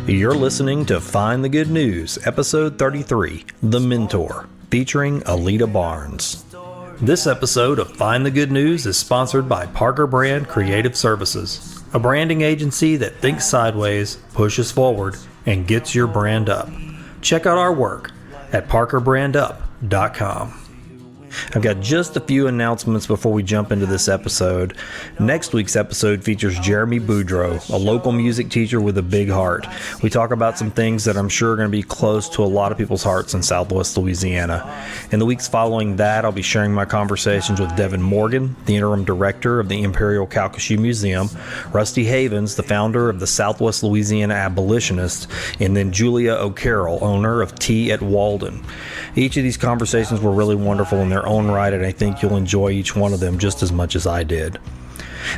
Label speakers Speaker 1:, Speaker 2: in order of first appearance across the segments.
Speaker 1: You're listening to Find the Good News, Episode 33, The Mentor, featuring Aleta Barnes. This episode of Find the Good News is sponsored by Parker Brand Creative Services, a branding agency that thinks sideways, pushes forward, and gets your brand up. Check out our work at parkerbrandup.com. I've got just a few announcements before we jump into this episode. Next week's episode features Jeremy Boudreau, a local music teacher with a big heart. We talk about some things that I'm sure are going to be close to a lot of people's hearts in Southwest Louisiana. In the weeks following that, I'll be sharing my conversations with Devin Morgan, the interim director of the Imperial Calcasieu Museum, Rusty Havens, the founder of the Southwest Louisiana Abolitionists, and then Julia O'Carroll, owner of Tea at Walden. Each of these conversations were really wonderful in their own right, and I think you'll enjoy each one of them just as much as I did.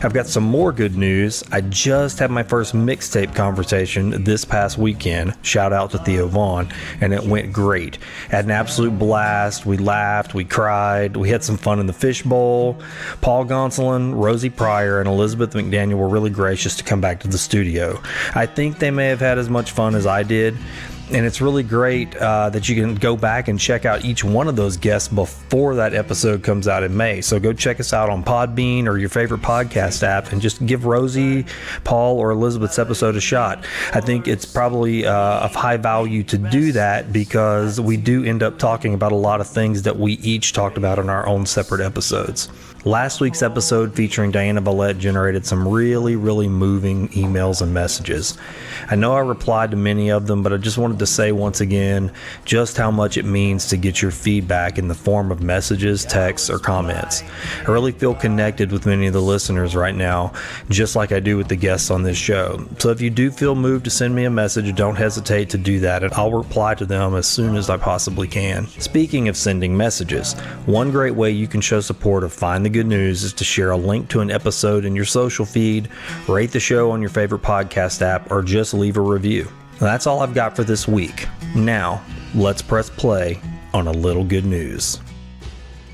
Speaker 1: I've got some more good news. I just had my first mixtape conversation this past weekend. Shout out to Theo Vaughn, and it went great. Had an absolute blast. We laughed, we cried, we had some fun in the fishbowl. Paul Gonsolin, Rosie Pryor, and Elizabeth McDaniel were really gracious to come back to the studio. I think they may have had as much fun as I did. And it's really great that you can go back and check out each one of those guests before that episode comes out in May. So go check us out on Podbean or your favorite podcast app and just give Rosie, Paul, or Elizabeth's episode a shot. I think it's probably of high value to do that because we do end up talking about a lot of things that we each talked about in our own separate episodes. Last week's episode featuring Diana Vallette generated some really moving emails and messages. I know I replied to many of them, but I just wanted to say once again just how much it means to get your feedback in the form of messages, texts, or comments. I really feel connected with many of the listeners right now, just like I do with the guests on this show. So if you do feel moved to send me a message, don't hesitate to do that, and I'll reply to them as soon as I possibly can. Speaking of sending messages, one great way you can show support of Find the Good News is to share a link to an episode in your social feed, rate the show on your favorite podcast app, or just leave a review. That's all I've got for this week. Now, let's press play on a little good news.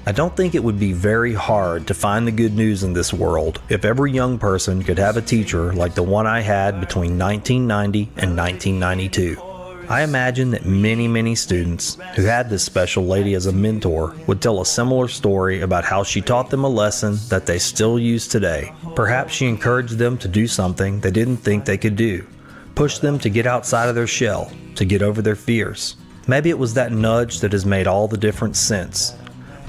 Speaker 1: I don't think it would be very hard to find the good news in this world if every young person could have a teacher like the one I had between 1990 and 1992. I imagine that many students who had this special lady as a mentor would tell a similar story about how she taught them a lesson that they still use today. Perhaps she encouraged them to do something they didn't think they could do, pushed them to get outside of their shell, to get over their fears. Maybe it was that nudge that has made all the difference since.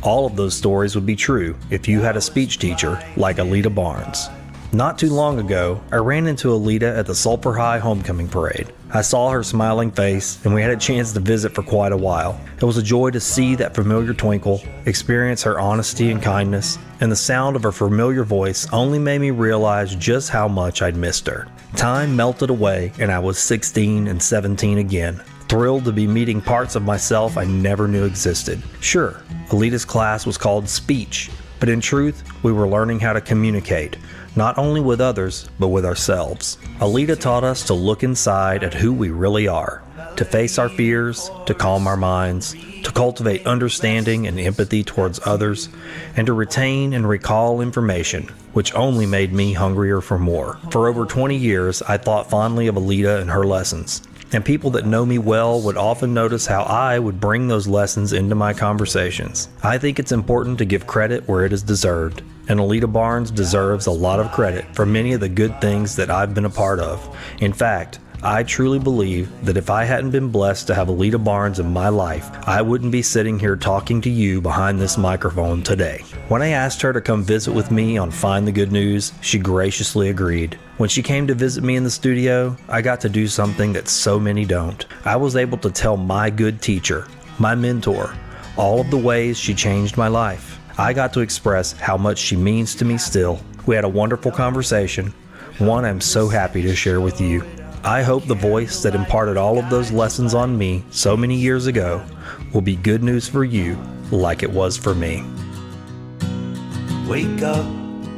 Speaker 1: All of those stories would be true if you had a speech teacher like Aleta Barnes. Not too long ago, I ran into Aleta at the Sulphur High Homecoming parade. I saw her smiling face, and we had a chance to visit for quite a while. It was a joy to see that familiar twinkle, experience her honesty and kindness, and the sound of her familiar voice only made me realize just how much I'd missed her. Time melted away, and I was 16 and 17 again, thrilled to be meeting parts of myself I never knew existed. Sure, Aleta's class was called speech, but in truth, we were learning how to communicate, not only with others, but with ourselves. Aleta taught us to look inside at who we really are, to face our fears, to calm our minds, to cultivate understanding and empathy towards others, and to retain and recall information, which only made me hungrier for more. For over 20 years, I thought fondly of Aleta and her lessons, and people that know me well would often notice how I would bring those lessons into my conversations. I think it's important to give credit where it is deserved, and Aleta Barnes deserves a lot of credit for many of the good things that I've been a part of. In fact, I truly believe that if I hadn't been blessed to have Aleta Barnes in my life, I wouldn't be sitting here talking to you behind this microphone today. When I asked her to come visit with me on Find the Good News, she graciously agreed. When she came to visit me in the studio, I got to do something that so many don't. I was able to tell my good teacher, my mentor, all of the ways she changed my life. I got to express how much she means to me still. We had a wonderful conversation, one I'm so happy to share with you. I hope the voice that imparted all of those lessons on me so many years ago will be good news for you like it was for me.
Speaker 2: Wake up,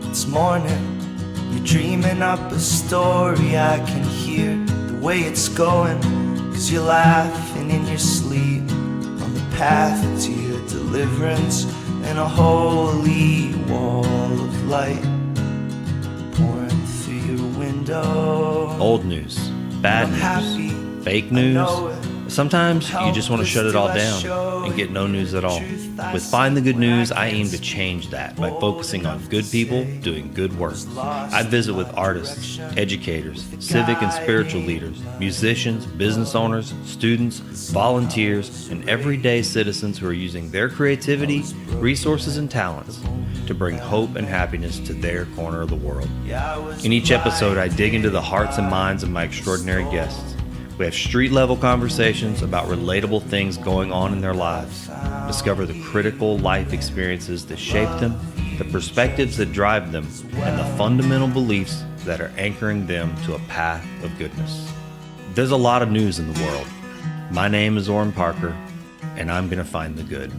Speaker 2: it's morning. You're dreaming up a story. I can hear the way it's going, 'cause you're laughing in your sleep on the path to your deliverance, and a holy wall of light pouring through your window.
Speaker 1: Old news. bad news, fake news. Sometimes you just want to shut it all down and get no news at all. With Find the Good News, I aim to change that by focusing on good people doing good work. I visit with artists, educators, civic and spiritual leaders, musicians, business owners, students, volunteers, and everyday citizens who are using their creativity, resources, and talents to bring hope and happiness to their corner of the world. In each episode, I dig into the hearts and minds of my extraordinary guests. We have street-level conversations about relatable things going on in their lives. Discover the critical life experiences that shape them, the perspectives that drive them, and the fundamental beliefs that are anchoring them to a path of goodness. There's a lot of news in the world. My name is Oran Parker, and I'm going to find the good.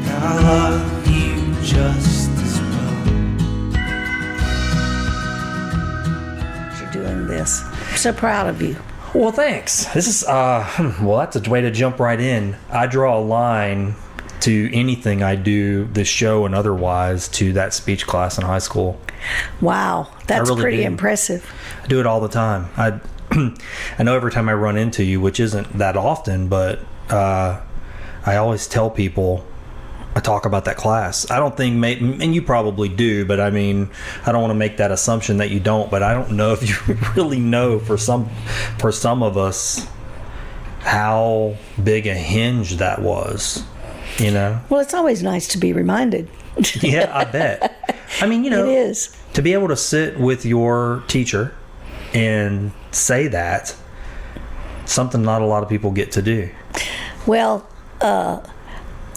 Speaker 2: And I love you just as well.
Speaker 3: You're doing this. I'm so proud of you.
Speaker 1: Well, thanks. This is, well, that's a way to jump right in. I draw a line to anything I do, this show and otherwise, to that speech class in high school.
Speaker 3: Wow, that's
Speaker 1: really
Speaker 3: pretty
Speaker 1: do.
Speaker 3: impressive.
Speaker 1: I do it all the time. I know every time I run into you, which isn't that often, but I always tell people I talk about that class. I don't think, and you probably do, but I mean, I don't want to make that assumption that you don't, but I don't know if you really know for some of us how big a hinge that was, you know?
Speaker 3: Well, it's always nice to be reminded.
Speaker 1: Yeah, I bet. I mean, you know,
Speaker 3: It is.
Speaker 1: to be able to sit with your teacher and say that, something not a lot of people get to do.
Speaker 3: Well,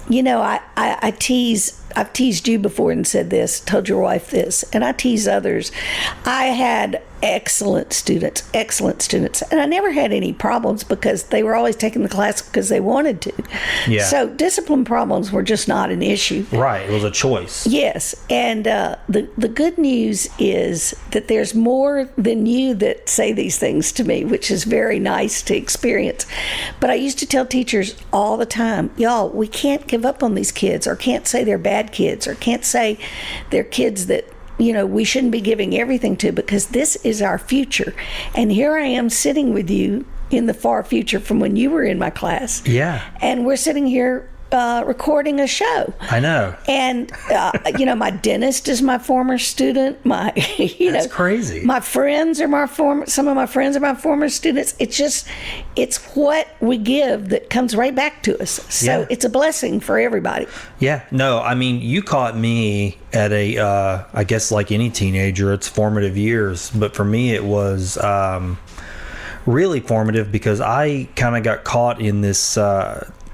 Speaker 3: you know, I've teased you before and said this, told your wife this, and I tease others. I had excellent students, and I never had any problems because they were always taking the class because they wanted to.
Speaker 1: Yeah.
Speaker 3: So discipline problems were just not an issue.
Speaker 1: Right. It was a choice.
Speaker 3: Yes, and the good news is that there's more than you that say these things to me, which is very nice to experience. But I used to tell teachers all the time, y'all, we can't give up on these kids, or can't say they're bad kids, or can't say they're kids that, you know, we shouldn't be giving everything to, because this is our future. And here I am sitting with you in the far future from when you were in my class.
Speaker 1: Yeah.
Speaker 3: And we're sitting here recording a show.
Speaker 1: I know.
Speaker 3: And, you know, my dentist is my former student. My,
Speaker 1: That's crazy.
Speaker 3: My friends are some of my friends are my former students. It's what we give that comes right back to us. So It's a blessing for everybody.
Speaker 1: Yeah. No, I mean, you caught me at I guess like any teenager, it's formative years. But for me, it was really formative because I kind of got caught in this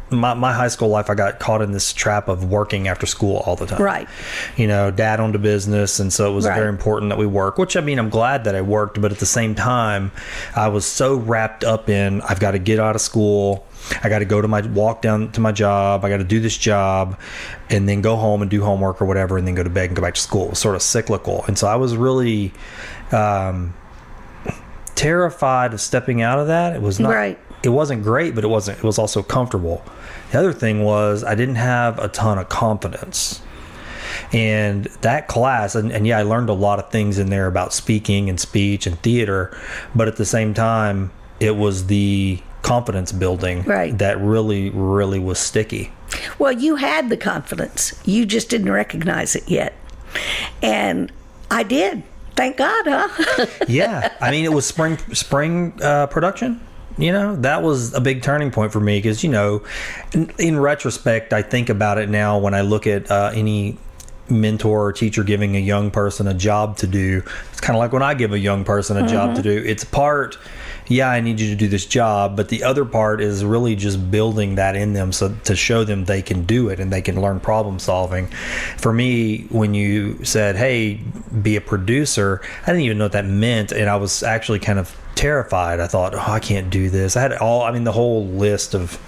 Speaker 1: my high school life. I got caught in this trap of working after school all the time.
Speaker 3: Right.
Speaker 1: You know, dad owned a business, and so it was
Speaker 3: Right.
Speaker 1: very important that we work, which, I mean, I'm glad that I worked, but at the same time, I was so wrapped up in, I've got to get out of school, I got to walk down to my job, I got to do this job, and then go home and do homework or whatever, and then go to bed and go back to school. It was sort of cyclical. And so I was really terrified of stepping out of that. It was not,
Speaker 3: Right.
Speaker 1: It wasn't great, but it was also comfortable. The other thing was I didn't have a ton of confidence. And that class, and yeah, I learned a lot of things in there about speaking and speech and theater, but at the same time, it was the confidence building
Speaker 3: Right.
Speaker 1: that really, really was sticky.
Speaker 3: Well, you had the confidence. You just didn't recognize it yet. And I did. Thank God, huh?
Speaker 1: Yeah. I mean, it was spring production. You know, that was a big turning point for me because, you know, in retrospect, I think about it now when I look at any mentor or teacher giving a young person a job to do. It's kind of like when I give a young person a job to do. It's part, yeah, I need you to do this job, but the other part is really just building that in them so to show them they can do it and they can learn problem solving. For me, when you said, hey, be a producer, I didn't even know what that meant, and I was actually kind of terrified. I thought, I can't do this. I had the whole list of,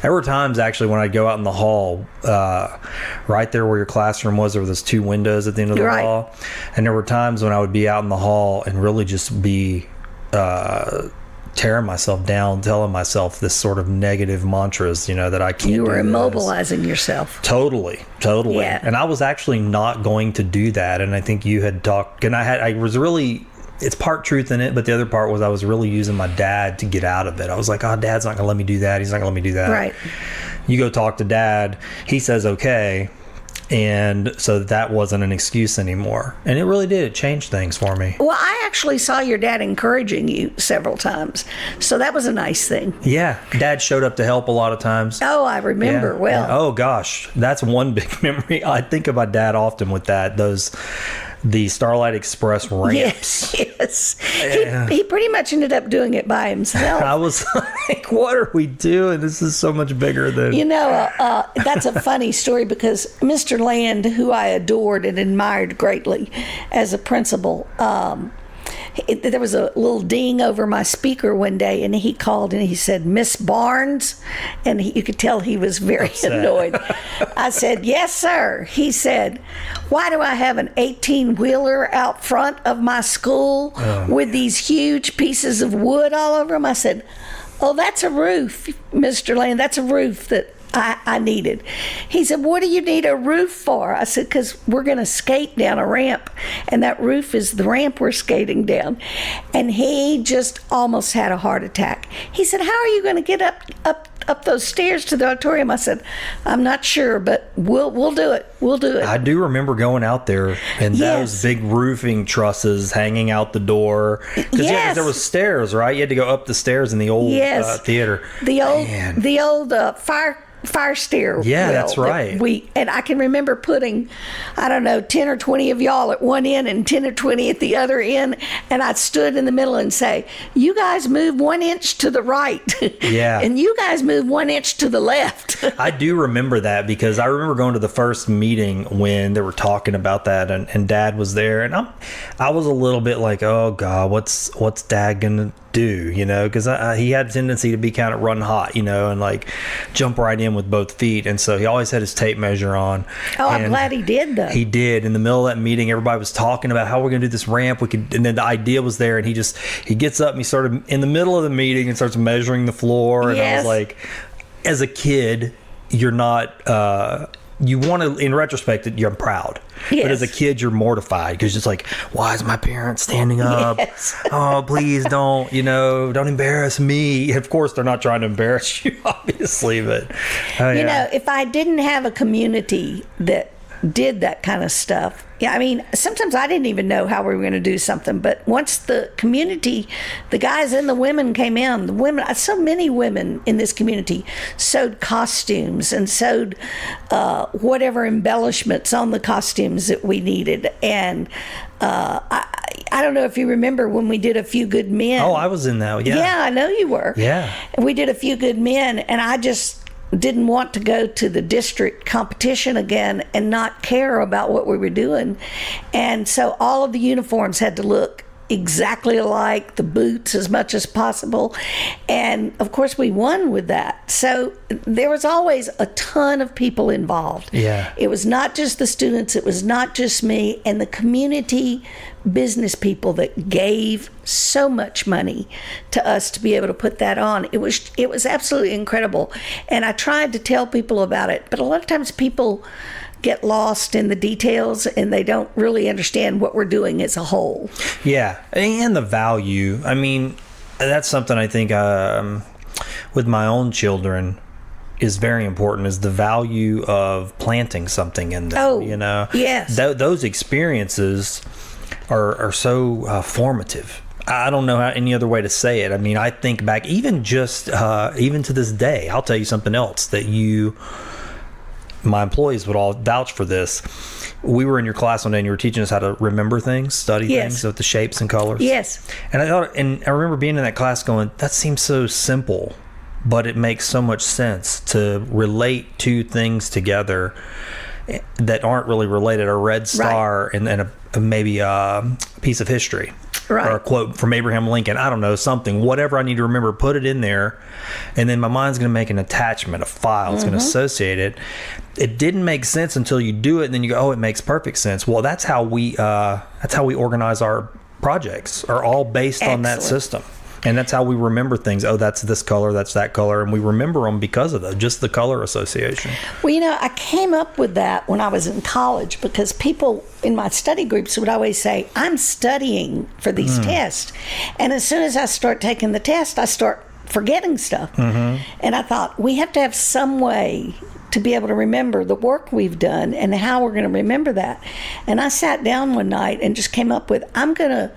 Speaker 1: there were times actually when I'd go out in the hall, right there where your classroom was, there were those two windows at the end of the
Speaker 3: Right.
Speaker 1: hall. And there were times when I would be out in the hall and really just be tearing myself down, telling myself this sort of negative mantras, you know, that I can't do
Speaker 3: You were
Speaker 1: this.
Speaker 3: immobilizing yourself.
Speaker 1: Totally.
Speaker 3: Yeah.
Speaker 1: And I was actually not going to do that. And I think you had talked, and I was really it's part truth in it, but the other part was I was really using my dad to get out of it. I was like, oh, Dad's not going to let me do that. He's not going to let me do that.
Speaker 3: Right.
Speaker 1: You go talk to Dad. He says, okay. And so that wasn't an excuse anymore. And it really did. It changed things for me.
Speaker 3: Well, I actually saw your dad encouraging you several times. So that was a nice thing.
Speaker 1: Yeah. Dad showed up to help a lot of times.
Speaker 3: Oh, I remember well.
Speaker 1: Oh, gosh. That's one big memory. I think of my dad often with that. The Starlight Express ramps.
Speaker 3: Yes. He pretty much ended up doing it by himself.
Speaker 1: I was like, what are we doing? This is so much bigger than...
Speaker 3: That's a funny story because Mr. Land, who I adored and admired greatly as a principal, there was a little ding over my speaker one day, and he called and he said, Miss Barnes, and you could tell he was very annoyed. I said, yes, sir. He said, why do I have an 18-wheeler out front of my school with these huge pieces of wood all over them? I said, oh, that's a roof, Mr. Land. That's a roof that I needed. He said, what do you need a roof for? I said, because we're going to skate down a ramp, and that roof is the ramp we're skating down. And he just almost had a heart attack. He said, how are you going to get up those stairs to the auditorium? I said, I'm not sure, but we'll do it. We'll do it.
Speaker 1: I do remember going out there and those big roofing trusses hanging out the door. Because there was stairs, right? You had to go up the stairs in the old theater.
Speaker 3: The old fire stair.
Speaker 1: Yeah, that's right.
Speaker 3: And I can remember putting, 10 or 20 of y'all at one end and 10 or 20 at the other end, and I stood in the middle and say, you guys move 1 inch to the right.
Speaker 1: Yeah.
Speaker 3: And you guys move 1 inch to the left.
Speaker 1: I do remember that because I remember going to the first meeting when they were talking about that, and Dad was there, and I was a little bit like, oh God, what's Dad gonna do, because he had a tendency to be kind of run hot, and like jump right in with both feet, and so he always had his tape measure on.
Speaker 3: I'm glad he did though.
Speaker 1: He did. In the middle of that meeting, everybody was talking about how we're going to do this ramp. And then the idea was there, and he gets up and he started in the middle of the meeting and starts measuring the floor, and I was like, as a kid, you're not you want to, in retrospect, you're proud. Yes. But as a kid, you're mortified because it's like, why is my parent standing up? Yes. Oh, please don't embarrass me. Of course, they're not trying to embarrass you, obviously. But,
Speaker 3: if I didn't have a community that did that kind of stuff, sometimes I didn't even know how we were going to do something. But once the community, the guys and the women came in, so many women in this community sewed costumes and sewed whatever embellishments on the costumes that we needed. And I don't know if you remember when we did A Few Good Men.
Speaker 1: Oh, I was in that. Yeah.
Speaker 3: Yeah, I know you were.
Speaker 1: Yeah.
Speaker 3: We did A Few Good Men, and I just didn't want to go to the district competition again and not care about what we were doing. And so all of the uniforms had to look exactly alike, the boots as much as possible. And of course we won with that. So there was always a ton of people involved.
Speaker 1: Yeah.
Speaker 3: It was not just the students, it was not just me, and the community business people that gave so much money to us to be able to put that on. It was absolutely incredible. And I tried to tell people about it, but a lot of times people get lost in the details and they don't really understand what we're doing as a whole.
Speaker 1: Yeah, and the value. That's something I think with my own children is very important, is the value of planting something in them.
Speaker 3: Oh, yes.
Speaker 1: Those experiences are so formative. I don't know any other way to say it. I think back even to this day. I'll tell you something else that my employees would all vouch for this. We were in your class one day and you were teaching us how to remember things, study things with the shapes and colors.
Speaker 3: Yes.
Speaker 1: And I remember being in that class going, that seems so simple, but it makes so much sense to relate two things together that aren't really related. A red star and maybe a piece of history. Right. Or a quote from Abraham Lincoln. I don't know, something, whatever I need to remember, put it in there, and then my mind's going to make an attachment, a file. It's going to associate it. It didn't make sense until you do it, and then you go, oh, it makes perfect sense. Well, that's how we organize our projects, are all based on that system. And that's how we remember things. Oh, that's this color, that's that color. And we remember them because of just the color association.
Speaker 3: Well, I came up with that when I was in college because people in my study groups would always say, I'm studying for these tests. And as soon as I start taking the test, I start forgetting stuff. And I thought, we have to have some way to be able to remember the work we've done and how we're going to remember that. And I sat down one night and just came up with, I'm going to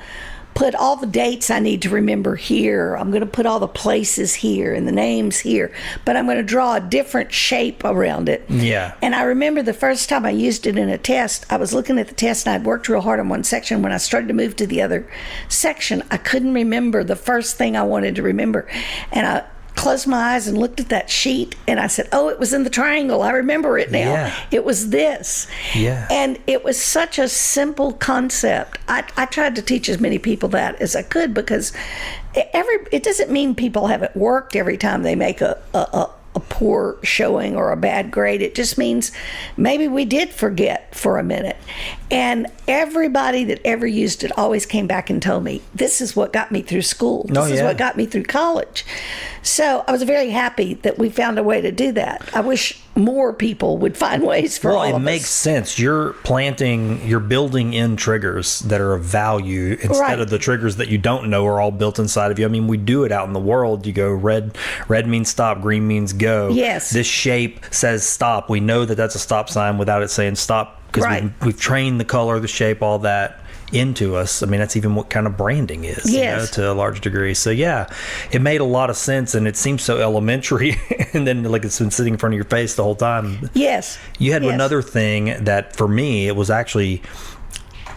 Speaker 3: put all the dates I need to remember here. I'm going to put all the places here and the names here, but I'm going to draw a different shape around it.
Speaker 1: Yeah.
Speaker 3: And I remember the first time I used it in a test, I was looking at the test and I'd worked real hard on one section. When I started to move to the other section, I couldn't remember the first thing I wanted to remember. And I closed my eyes and looked at that sheet and I said, oh, it was in the triangle. I remember it now.
Speaker 1: Yeah.
Speaker 3: It was this.
Speaker 1: Yeah.
Speaker 3: And it was such a simple concept. I tried to teach as many people that as I could because it doesn't mean people haven't worked every time they make a poor showing or a bad grade. It just means maybe we did forget for a minute. And everybody that ever used it always came back and told me, this is what got me through school. This is what got me through college. So I was very happy that we found a way to do that. I wish more people would find ways for all of us.
Speaker 1: Well, it makes sense. You're building in triggers that are of value instead of the triggers that you don't know are all built inside of you. I mean, we do it out in the world. You go red means stop, green means go.
Speaker 3: Yes.
Speaker 1: This shape says stop. We know that that's a stop sign without it saying stop because we've trained the color, the shape, all that into us. I mean, that's even what kind of branding is, to a large degree. So yeah, it made a lot of sense and it seems so elementary and then like it's been sitting in front of your face the whole time.
Speaker 3: Yes.
Speaker 1: You had another thing that for me, it was actually,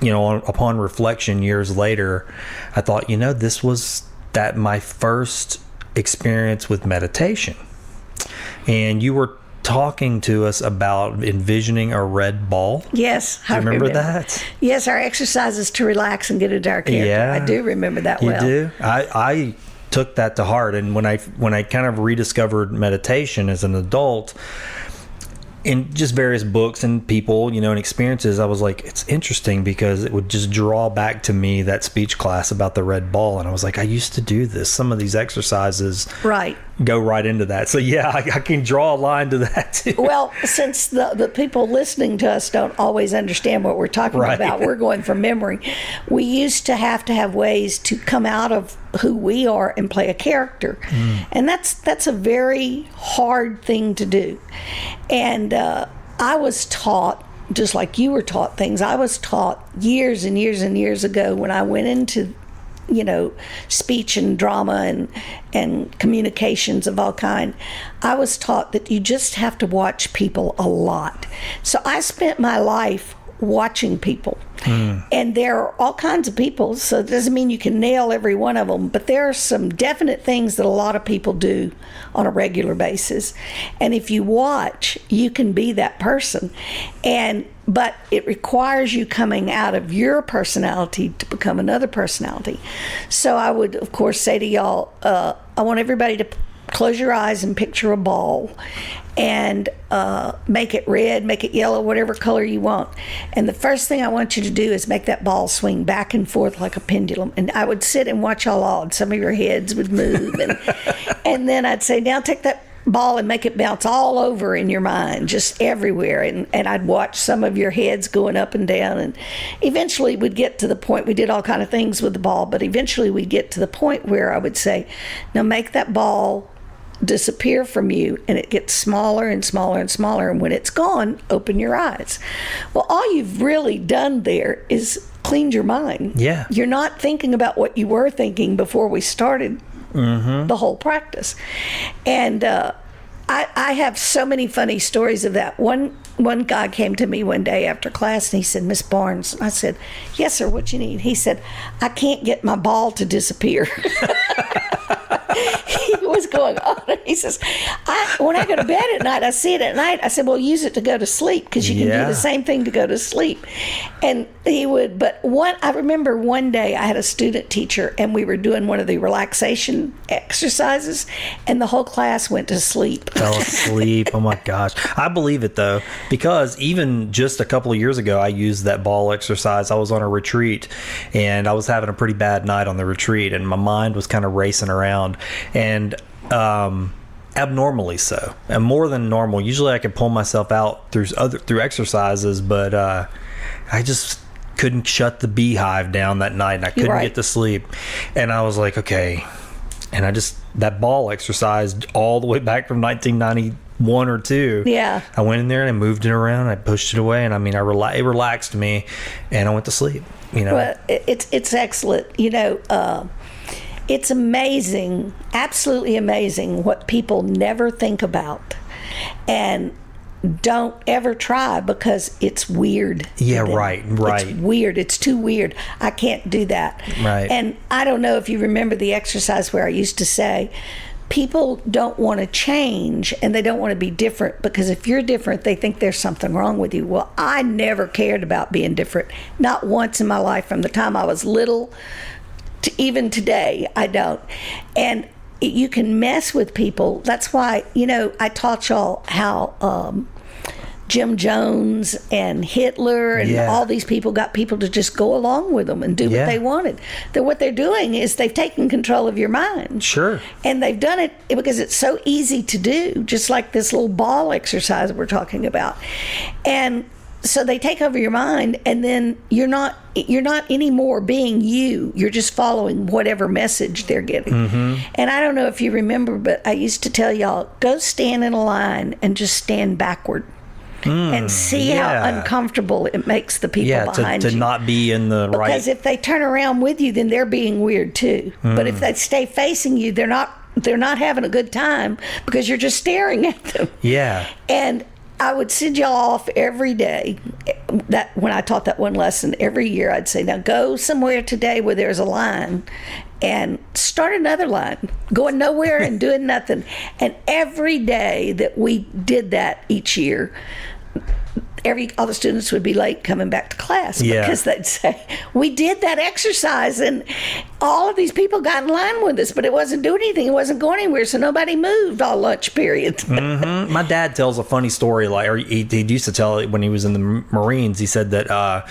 Speaker 1: upon reflection years later, I thought, this was my first experience with meditation. And you were talking to us about envisioning a red ball.
Speaker 3: Yes.
Speaker 1: Do you remember that?
Speaker 3: Yes, our exercises to relax and get into our character.
Speaker 1: Yeah.
Speaker 3: I do remember that well.
Speaker 1: You do? I took that to heart. And when I kind of rediscovered meditation as an adult, in just various books and people, and experiences, I was like, it's interesting because it would just draw back to me that speech class about the red ball. And I was like, I used to do this. Some of these exercises go right into that. So yeah, I can draw a line to that too.
Speaker 3: Well, since the people listening to us don't always understand what we're talking about, we're going from memory. We used to have ways to come out of who we are and play a character. And that's a very hard thing to do. And I was taught, just like you were taught things, I was taught years and years and years ago when I went into speech and drama and communications of all kind, I was taught that you just have to watch people a lot. So I spent my life watching people. And there are all kinds of people, so it doesn't mean you can nail every one of them, but there are some definite things that a lot of people do on a regular basis. And if you watch, you can be that person. But it requires you coming out of your personality to become another personality. So I would, of course, say to y'all, I want everybody to close your eyes and picture a ball and make it red, make it yellow, whatever color you want. And the first thing I want you to do is make that ball swing back and forth like a pendulum. And I would sit and watch y'all all, and some of your heads would move. And then I'd say, now take that ball and make it bounce all over in your mind, just everywhere. And I'd watch some of your heads going up and down. And eventually we'd get to the point, we did all kind of things with the ball, but eventually we'd get to the point where I would say, now make that ball disappear from you, and it gets smaller and smaller and smaller, and when it's gone, open your eyes. Well, all you've really done there is cleaned your mind.
Speaker 1: Yeah.
Speaker 3: You're not thinking about what you were thinking before we started the whole practice. And I have so many funny stories of that. One guy came to me one day after class and he said, Miss Barnes. I said, yes, sir, what you need? He said, I can't get my ball to disappear. He was going on. And he says, when I go to bed at night, I see it at night. I said, well, use it to go to sleep because you can do the same thing to go to sleep. And he would, but I remember one day I had a student teacher and we were doing one of the relaxation exercises and the whole class went to sleep.
Speaker 1: Fell asleep. Oh my gosh. I believe it though, because even just a couple of years ago, I used that ball exercise. I was on a retreat and I was having a pretty bad night on the retreat and my mind was kind of racing around and abnormally so, and more than normal. Usually I can pull myself out through exercises, but I just couldn't shut the beehive down that night and I couldn't get to sleep. And I was like, okay. And that ball exercise all the way back from 1991 or 2. Yeah. I went in there and I moved it around. I pushed it away. And I mean, it relaxed me and I went to sleep,
Speaker 3: Well, it's excellent. It's amazing, absolutely amazing what people never think about and don't ever try because it's weird.
Speaker 1: Yeah, right.
Speaker 3: It's weird. It's too weird. I can't do that.
Speaker 1: Right.
Speaker 3: And I don't know if you remember the exercise where I used to say, people don't want to change and they don't want to be different because if you're different, they think there's something wrong with you. Well, I never cared about being different. Not once in my life from the time I was little to even today, I don't. And you can mess with people. That's why, I taught y'all how Jim Jones and Hitler and all these people got people to just go along with them and do what they wanted. What they're doing is they've taken control of your mind.
Speaker 1: Sure.
Speaker 3: And they've done it because it's so easy to do, just like this little ball exercise we're talking about. And so they take over your mind, and then you're not anymore being you. You're just following whatever message they're getting. Mm-hmm. And I don't know if you remember, but I used to tell y'all, go stand in a line and just stand backward. And see how uncomfortable it makes the people behind you.
Speaker 1: To not be in the right.
Speaker 3: Because if they turn around with you, then they're being weird too. But if they stay facing you, they're not having a good time because you're just staring at them.
Speaker 1: Yeah.
Speaker 3: And I would send y'all off every day. That when I taught that one lesson every year, I'd say, now go somewhere today where there's a line and start another line, going nowhere and doing nothing. And every day that we did that each year, all the students would be late coming back to class because they'd say, we did that exercise and all of these people got in line with us, but it wasn't doing anything. It wasn't going anywhere. So nobody moved all lunch period.
Speaker 1: Mm-hmm. My dad tells a funny story, he used to tell it when he was in the Marines. He said that I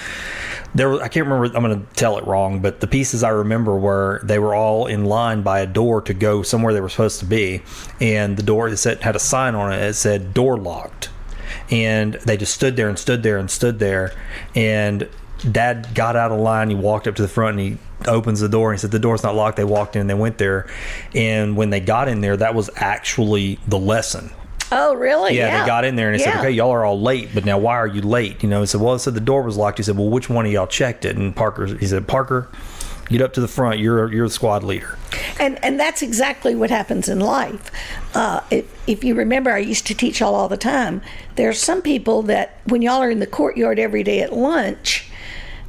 Speaker 1: can't remember, I'm going to tell it wrong, but the pieces I remember were they were all in line by a door to go somewhere they were supposed to be. And the door had a sign on it that said door locked. And they just stood there and stood there and stood there. And Dad got out of line. He walked up to the front and he opens the door and he said, the door's not locked. They walked in and they went there. And when they got in there, that was actually the lesson.
Speaker 3: Oh, really?
Speaker 1: Yeah, they got in there and they said, okay, y'all are all late, but now why are you late? He said, well, it said the door was locked. He said, well, which one of y'all checked it? And he said, Parker, get up to the front. You're the squad leader.
Speaker 3: And that's exactly what happens in life. If you remember, I used to teach y'all all the time. There are some people that when y'all are in the courtyard every day at lunch,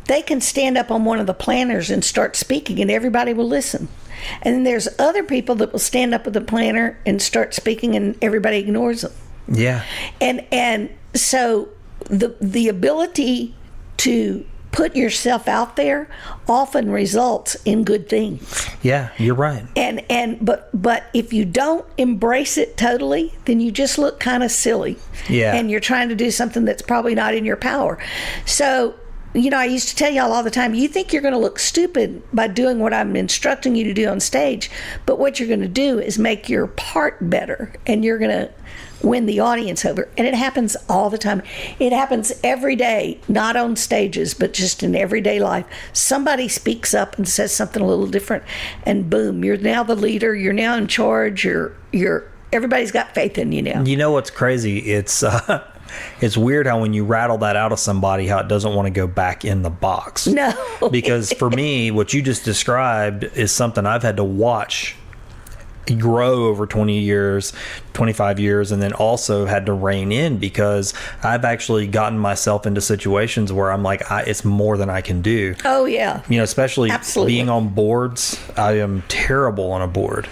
Speaker 3: they can stand up on one of the planters and start speaking and everybody will listen. And then there's other people that will stand up with the planter and start speaking and everybody ignores them.
Speaker 1: Yeah.
Speaker 3: And so the ability to put yourself out there often results in good things.
Speaker 1: Yeah, you're right.
Speaker 3: But if you don't embrace it totally, then you just look kind of silly.
Speaker 1: Yeah.
Speaker 3: And you're trying to do something that's probably not in your power. So, I used to tell y'all all the time, you think you're going to look stupid by doing what I'm instructing you to do on stage, but what you're going to do is make your part better, and you're going to win the audience over. And it happens all the time. It happens every day, not on stages, but just in everyday life. Somebody speaks up and says something a little different, and boom, you're now the leader. You're now in charge. You're everybody's got faith in you now.
Speaker 1: You know what's crazy? It's weird how when you rattle that out of somebody, how it doesn't want to go back in the box.
Speaker 3: No.
Speaker 1: Because for me, what you just described is something I've had to watch grow over 20 years, 25 years, and then also had to rein in because I've actually gotten myself into situations where I'm like, it's more than I can do.
Speaker 3: Oh, yeah.
Speaker 1: Especially
Speaker 3: Absolutely.
Speaker 1: being on boards. I am terrible on a board.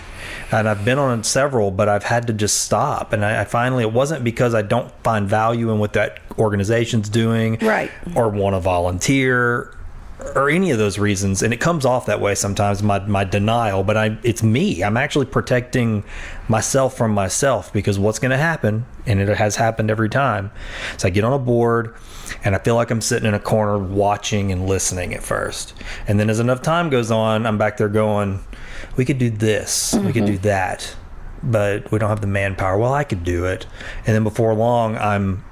Speaker 1: And I've been on several, but I've had to just stop. And I finally, it wasn't because I don't find value in what that organization's doing,
Speaker 3: right,
Speaker 1: or want to volunteer, or any of those reasons. And it comes off that way sometimes, my denial, but it's me. I'm actually protecting myself from myself, because what's going to happen, and it has happened every time, so I get on a board and I feel like I'm sitting in a corner watching and listening at first. And then as enough time goes on, I'm back there going, we could do this, we could do that, but we don't have the manpower. Well, I could do it. And then before long, I'm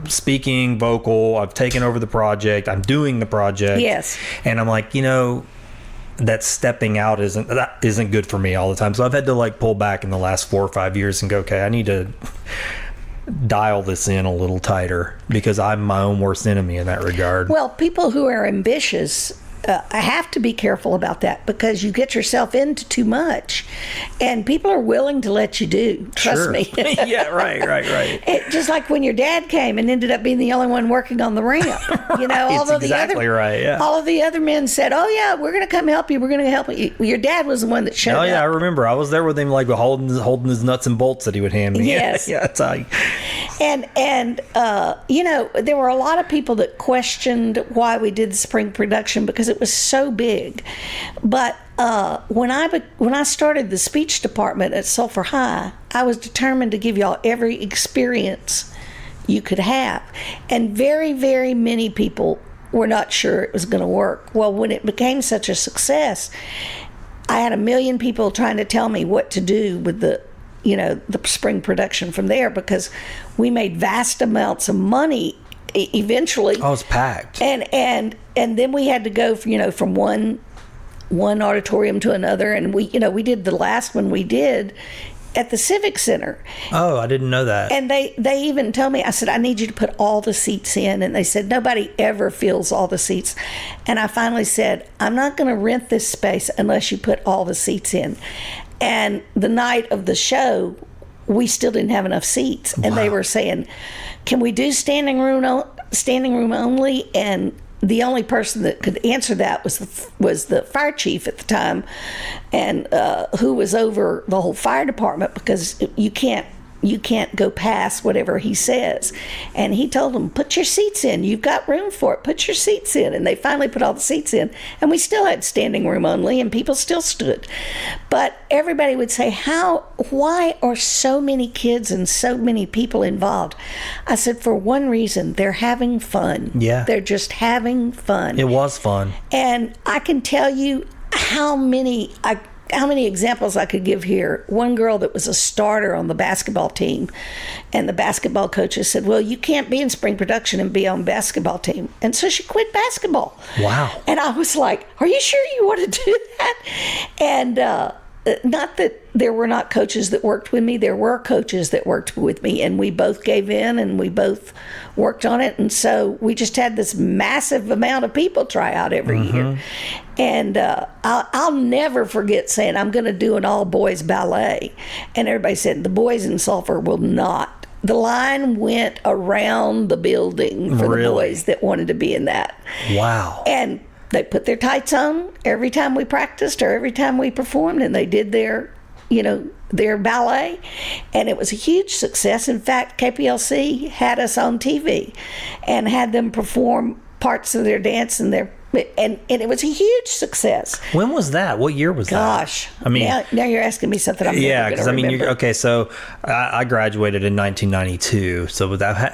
Speaker 1: speaking, vocal, I've taken over the project, I'm doing the project.
Speaker 3: Yes.
Speaker 1: And I'm like, that stepping out isn't good for me all the time. So I've had to like pull back in the last 4 or 5 years and go, okay, I need to dial this in a little tighter, because I'm my own worst enemy in that regard.
Speaker 3: Well, people who are ambitious, I have to be careful about that, because you get yourself into too much, and people are willing to let you do. Trust me.
Speaker 1: Yeah, right.
Speaker 3: Just like when your dad came and ended up being the only one working on the ramp.
Speaker 1: It's exactly right. Yeah.
Speaker 3: All of the other men said, "Oh yeah, we're going to come help you. We're going to help you." Your dad was the one that showed up.
Speaker 1: Oh yeah, I remember. I was there with him, like holding his nuts and bolts that he would hand me.
Speaker 3: Yes.
Speaker 1: Yeah, that's how.
Speaker 3: And there were a lot of people that questioned why we did the spring production, because it was so big. But when I started the speech department at Sulphur High, I was determined to give y'all every experience you could have. And very, very many people were not sure it was going to work. Well, when it became such a success, I had 1 million people trying to tell me what to do with the spring production from there, because we made vast amounts of money eventually.
Speaker 1: Oh, it's packed.
Speaker 3: And then we had to go from one auditorium to another, and we did the last one we did at the Civic Center.
Speaker 1: Oh, I didn't know that.
Speaker 3: And they even told me, I said, I need you to put all the seats in. And they said, nobody ever fills all the seats. And I finally said, I'm not going to rent this space unless you put all the seats in. And the night of the show, we still didn't have enough seats. And they were saying, can we do standing room only? And the only person that could answer that was the fire chief at the time, and who was over the whole fire department, because you can't go past whatever he says. And he told them, put your seats in. You've got room for it. Put your seats in. And they finally put all the seats in. And we still had standing room only, and people still stood. But everybody would say, why are so many kids and so many people involved? I said, for one reason, they're having fun.
Speaker 1: Yeah.
Speaker 3: They're just having fun.
Speaker 1: It was fun.
Speaker 3: And I can tell you how many examples I could give here. One girl that was a starter on the basketball team, and the basketball coaches said, well, you can't be in spring production and be on basketball team. And so she quit basketball.
Speaker 1: Wow.
Speaker 3: And I was like, are you sure you want to do that? And not that there were not coaches that worked with me. There were coaches that worked with me, and we both gave in and we both worked on it. And so we just had this massive amount of people try out every year. And I'll never forget saying, I'm going to do an all-boys ballet. And everybody said, the boys in Sulphur will not. The line went around the building for the boys that wanted to be in that.
Speaker 1: Wow.
Speaker 3: And they put their tights on every time we practiced or every time we performed, and they did their ballet, and it was a huge success. In fact, KPLC had us on TV and had them perform parts of their dance and it was a huge success.
Speaker 1: When was that? What year was that?
Speaker 3: Gosh,
Speaker 1: I mean,
Speaker 3: now you're asking me something I'm never going to remember.
Speaker 1: Okay, so I graduated in 1992. So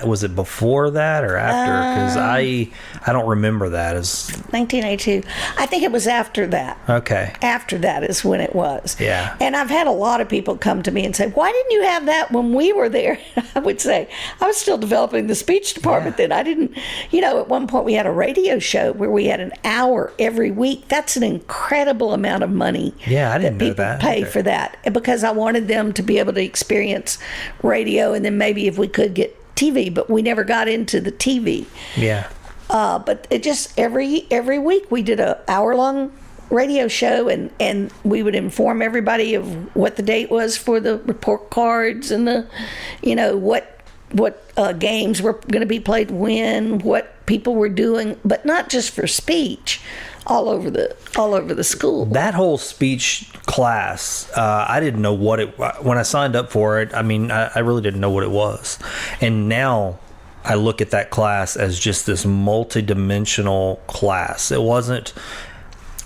Speaker 1: was it before that or after? Because I don't remember that as
Speaker 3: 1982. I think it was after that.
Speaker 1: Okay.
Speaker 3: After that is when it was.
Speaker 1: Yeah.
Speaker 3: And I've had a lot of people come to me and say, why didn't you have that when we were there? I would say, I was still developing the speech department then. I didn't, at one point we had a radio show where we had an hour every week. That's an incredible amount of money.
Speaker 1: Yeah, I didn't know that.
Speaker 3: People pay for that, because I wanted them to be able to experience radio, and then maybe if we could get TV, but we never got into the TV.
Speaker 1: Yeah.
Speaker 3: But it just every week we did a hour-long radio show, and we would inform everybody of what the date was for the report cards and the, what games were going to be played when, what people were doing, but not just for speech, all over the school.
Speaker 1: That whole speech class, I didn't know what it, when I signed up for it, I really didn't know what it was. And now I look at that class as just this multi-dimensional class. It wasn't,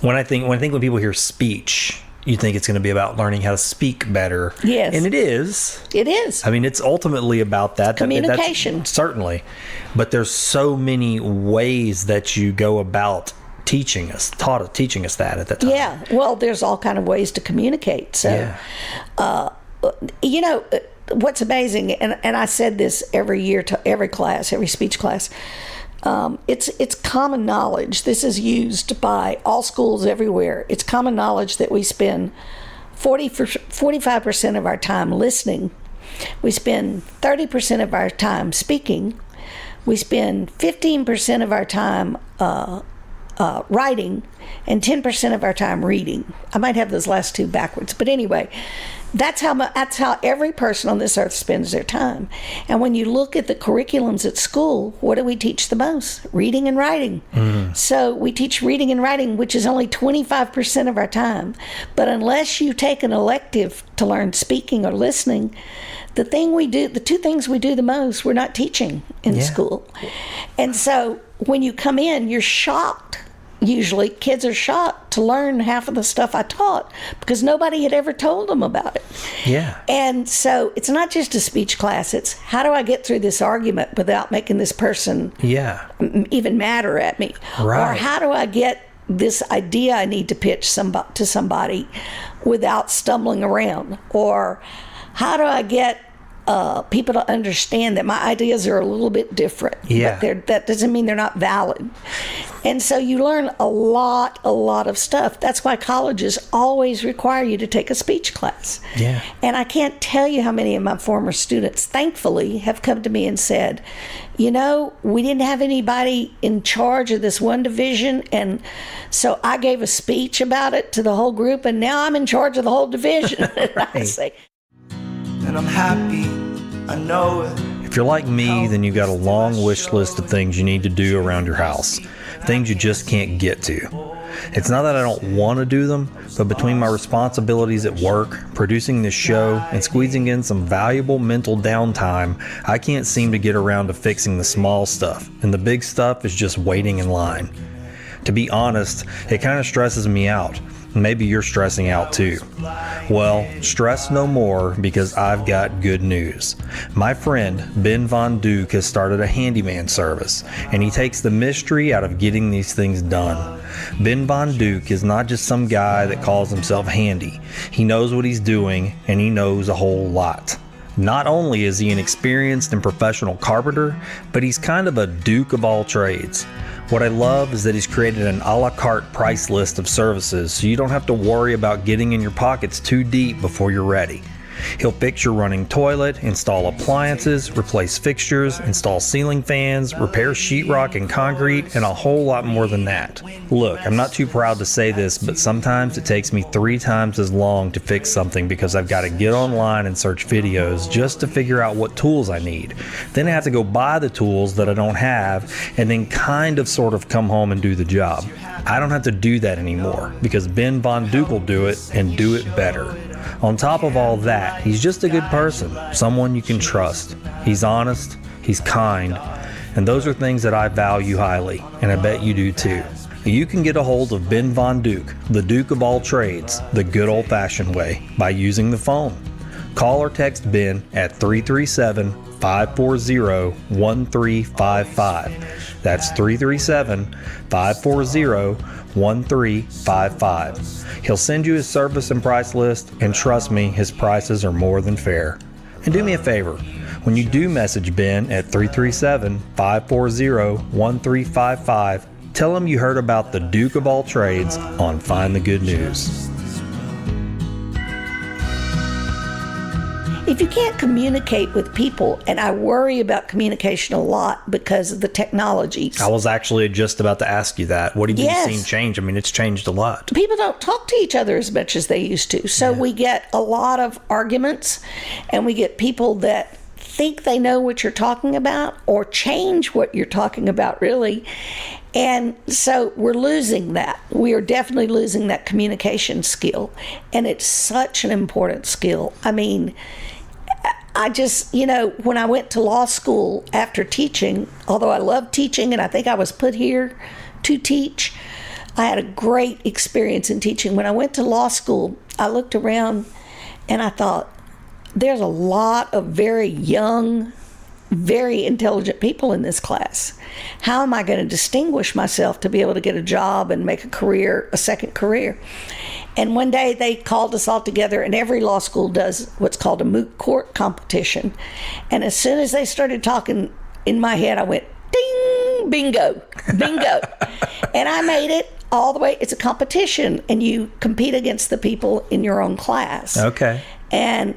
Speaker 1: when people hear speech, you think it's going to be about learning how to speak better.
Speaker 3: Yes.
Speaker 1: And it is.
Speaker 3: It is.
Speaker 1: It's ultimately about that.
Speaker 3: Communication.
Speaker 1: Certainly. But there's so many ways that you go about teaching us that at that time.
Speaker 3: Yeah. Well, there's all kind of ways to communicate. So, what's amazing, and I said this every year to every class, every speech class, it's common knowledge. This is used by all schools everywhere. It's common knowledge that we spend 45% of our time listening. We spend 30% of our time speaking. We spend 15% of our time writing, and 10% of our time reading. I might have those last two backwards, but anyway, that's how every person on this earth spends their time. And when you look at the curriculums at school, what do we teach the most? Reading and writing. Mm. So we teach reading and writing, which is only 25% of our time. But unless you take an elective to learn speaking or listening, the two things we do the most, we're not teaching in school. And so when you come in, you're shocked. Usually kids are shocked to learn half of the stuff I taught because nobody had ever told them about it.
Speaker 1: Yeah.
Speaker 3: And so it's not just a speech class. It's how do I get through this argument without making this person even madder at me?
Speaker 1: Right.
Speaker 3: Or how do I get this idea I need to pitch to somebody without stumbling around? Or how do I get people to understand that my ideas are a little bit different, but that doesn't mean they're not valid. And so you learn a lot of stuff. That's why colleges always require you to take a speech class.
Speaker 1: Yeah.
Speaker 3: And I can't tell you how many of my former students, thankfully, have come to me and said, we didn't have anybody in charge of this one division, and so I gave a speech about it to the whole group, and now I'm in charge of the whole division.
Speaker 1: Right.
Speaker 3: I say,
Speaker 2: and I'm happy, I know it.
Speaker 1: If you're like me, then you've got a long wish list of things you need to do around your house, things you just can't get to. It's not that I don't want to do them, but between my responsibilities at work, producing this show, and squeezing in some valuable mental downtime, I can't seem to get around to fixing the small stuff, and the big stuff is just waiting in line. To be honest, it kind of stresses me out. Maybe you're stressing out too. Well, stress no more, because I've got good news. My friend Ben Von Duke has started a handyman service, and he takes the mystery out of getting these things done. Ben Von Duke is not just some guy that calls himself handy. He knows what he's doing, and he knows a whole lot. Not only is he an experienced and professional carpenter, but he's kind of a Duke of all trades. What I love is that he's created an a la carte price list of services, so you don't have to worry about getting in your pockets too deep before you're ready. He'll fix your running toilet, install appliances, replace fixtures, install ceiling fans, repair sheetrock and concrete, and a whole lot more than that. Look, I'm not too proud to say this, but sometimes it takes me 3 times as long to fix something because I've got to get online and search videos just to figure out what tools I need. Then I have to go buy the tools that I don't have, and then sort of come home and do the job. I don't have to do that anymore because Ben Von Duke will do it and do it better. On top of all that, he's just a good person, someone you can trust. He's honest, he's kind, and those are things that I value highly, and I bet you do too. You can get a hold of Ben Von Duke, the Duke of all trades, the good old-fashioned way, by using the phone. Call or text Ben at 337-540-1355. That's 337-540-1355. He'll send you his service and price list, and trust me, his prices are more than fair. And do me a favor, when you do message Ben at 337-540-1355, tell him you heard about the Duke of all trades on Find the Good News.
Speaker 3: if you can't communicate with people, and I worry about communication a lot because of the technologies.
Speaker 1: I was actually just about to ask you that. What have you seen change? I mean, it's changed a lot.
Speaker 3: People don't talk to each other as much as they used to. So we get a lot of arguments, and we get people that think they know what you're talking about or change what you're talking about, really. And so we're losing that. We are definitely losing that communication skill. And it's such an important skill. I mean, I just, when I went to law school after teaching, although I love teaching and I think I was put here to teach, I had a great experience in teaching. When I went to law school, I looked around and I thought, there's a lot of very young, very intelligent people in this class. How am I going to distinguish myself to be able to get a job and make a career, a second career? And one day they called us all together, and every law school does what's called a moot court competition. And as soon as they started talking, in my head I went, ding, bingo, bingo. And I made it all the way. It's a competition, and you compete against the people in your own class.
Speaker 1: Okay.
Speaker 3: And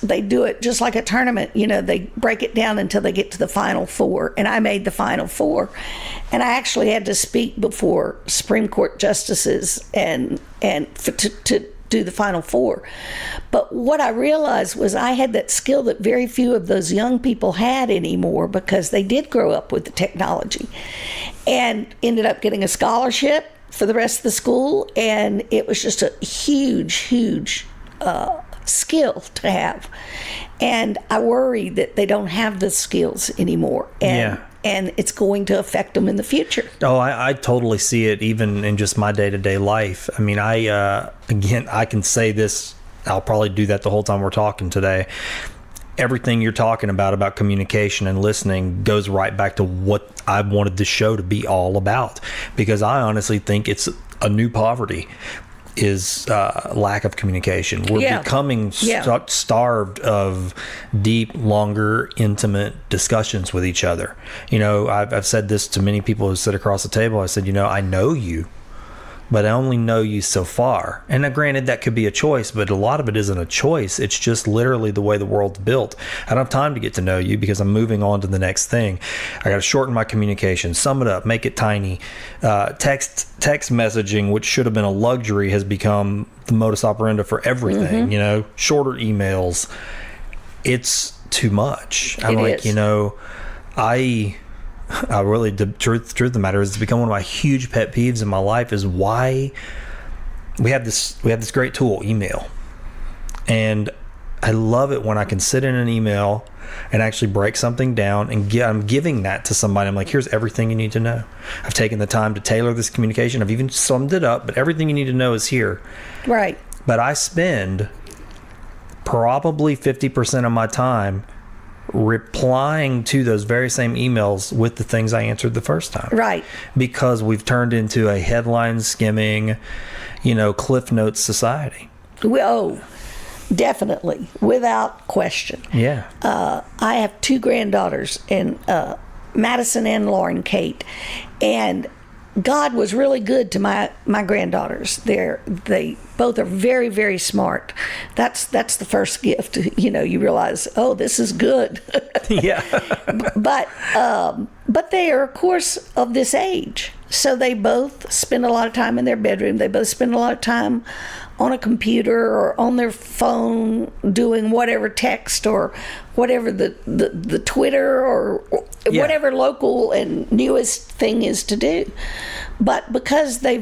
Speaker 3: they do it just like a tournament. They break it down until they get to the final four. And I made the final four. And I actually had to speak before Supreme Court justices and to do the final four. But what I realized was I had that skill that very few of those young people had anymore, because they did grow up with the technology and ended up getting a scholarship for the rest of the school. And it was just a huge skill to have. And I worry that they don't have the skills anymore. And it's going to affect them in the future.
Speaker 1: Oh, I totally see it even in just my day-to-day life. I mean, I can say this, I'll probably do that the whole time we're talking today. Everything you're talking about communication and listening goes right back to what I wanted this show to be all about. Because I honestly think it's a new poverty is lack of communication. We're becoming starved of deep, longer, intimate discussions with each other. I've said this to many people who sit across the table. I said, I know you, but I only know you so far. And now, granted, that could be a choice, but a lot of it isn't a choice. It's just literally the way the world's built. I don't have time to get to know you because I'm moving on to the next thing. I got to shorten my communication, sum it up, make it tiny. Text messaging, which should have been a luxury, has become the modus operandi for everything. Shorter emails. It's too much. I'm like, I really, the truth of the matter is, it's become one of my huge pet peeves in my life is why we have this great tool, email. And I love it when I can sit in an email and actually break something down and I'm giving that to somebody. I'm like, here's everything you need to know. I've taken the time to tailor this communication. I've even summed it up, but everything you need to know is here.
Speaker 3: Right.
Speaker 1: But I spend probably 50% of my time replying to those very same emails with the things I answered the first time.
Speaker 3: Right.
Speaker 1: Because we've turned into a headline skimming, Cliff Notes society.
Speaker 3: Oh, definitely. Without question.
Speaker 1: Yeah.
Speaker 3: I have two granddaughters, and Madison and Lauren Kate. And God was really good to my granddaughters. They both are very, very smart. That's the first gift. You realize, oh, this is good.
Speaker 1: Yeah.
Speaker 3: But they are, of course, of this age. So they both spend a lot of time in their bedroom. They both spend a lot of time on a computer or on their phone doing whatever text or whatever the Twitter or whatever local and newest thing is to do. But because they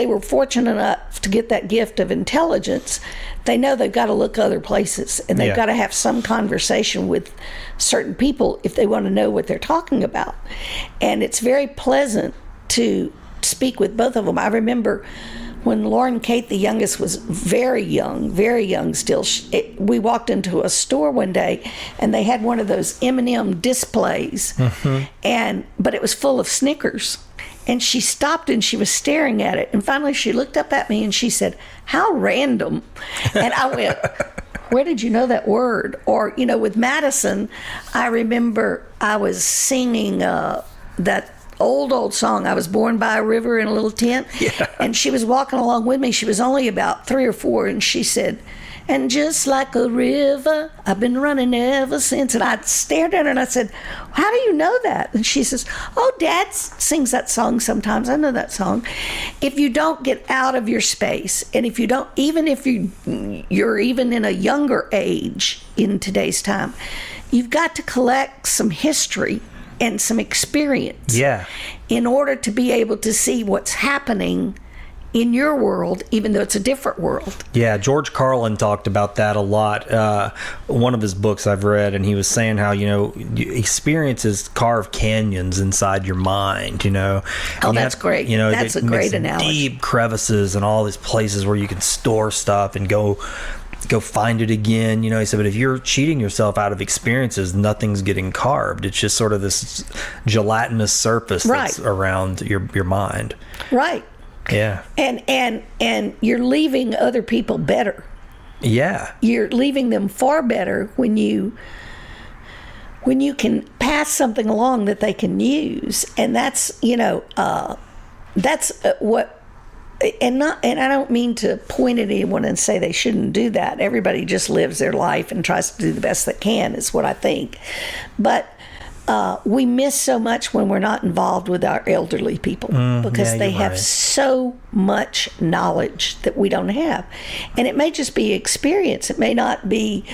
Speaker 3: were fortunate enough to get that gift of intelligence, they know they've got to look other places, and they've got to have some conversation with certain people if they want to know what they're talking about. And it's very pleasant to speak with both of them. I remember when Lauren Kate, the youngest, was very young still, we walked into a store one day and they had one of those M&M displays, but it was full of Snickers. And she stopped and she was staring at it. And finally she looked up at me and she said, "How random." And I went, "Where did you know that word?" Or, with Madison, I remember I was singing that old song. I was born by a river in a little tent.
Speaker 1: Yeah.
Speaker 3: And she was walking along with me. She was only about 3 or 4, and she said, "And just like a river, I've been running ever since." And I stared at her and I said, "How do you know that?" And she says, "Oh, Dad sings that song sometimes. I know that song." If you don't get out of your space, and if you don't, even if you're even in a younger age in today's time, you've got to collect some history and some experience in order to be able to see what's happening in your world, even though it's a different world.
Speaker 1: Yeah, George Carlin talked about that a lot. One of his books I've read, and he was saying how, experiences carve canyons inside your mind,
Speaker 3: Oh, that's great. That's a great analogy.
Speaker 1: Deep crevices and all these places where you can store stuff and go find it again. He said, but if you're cheating yourself out of experiences, nothing's getting carved. It's just sort of this gelatinous surface that's around your mind.
Speaker 3: Right.
Speaker 1: Yeah.
Speaker 3: And you're leaving other people better.
Speaker 1: Yeah.
Speaker 3: You're leaving them far better when you can pass something along that they can use. And that's what, and I don't mean to point at anyone and say they shouldn't do that. Everybody just lives their life and tries to do the best they can, is what I think. But we miss so much when we're not involved with our elderly people because they have so much knowledge that we don't have. And it may just be experience. It may not be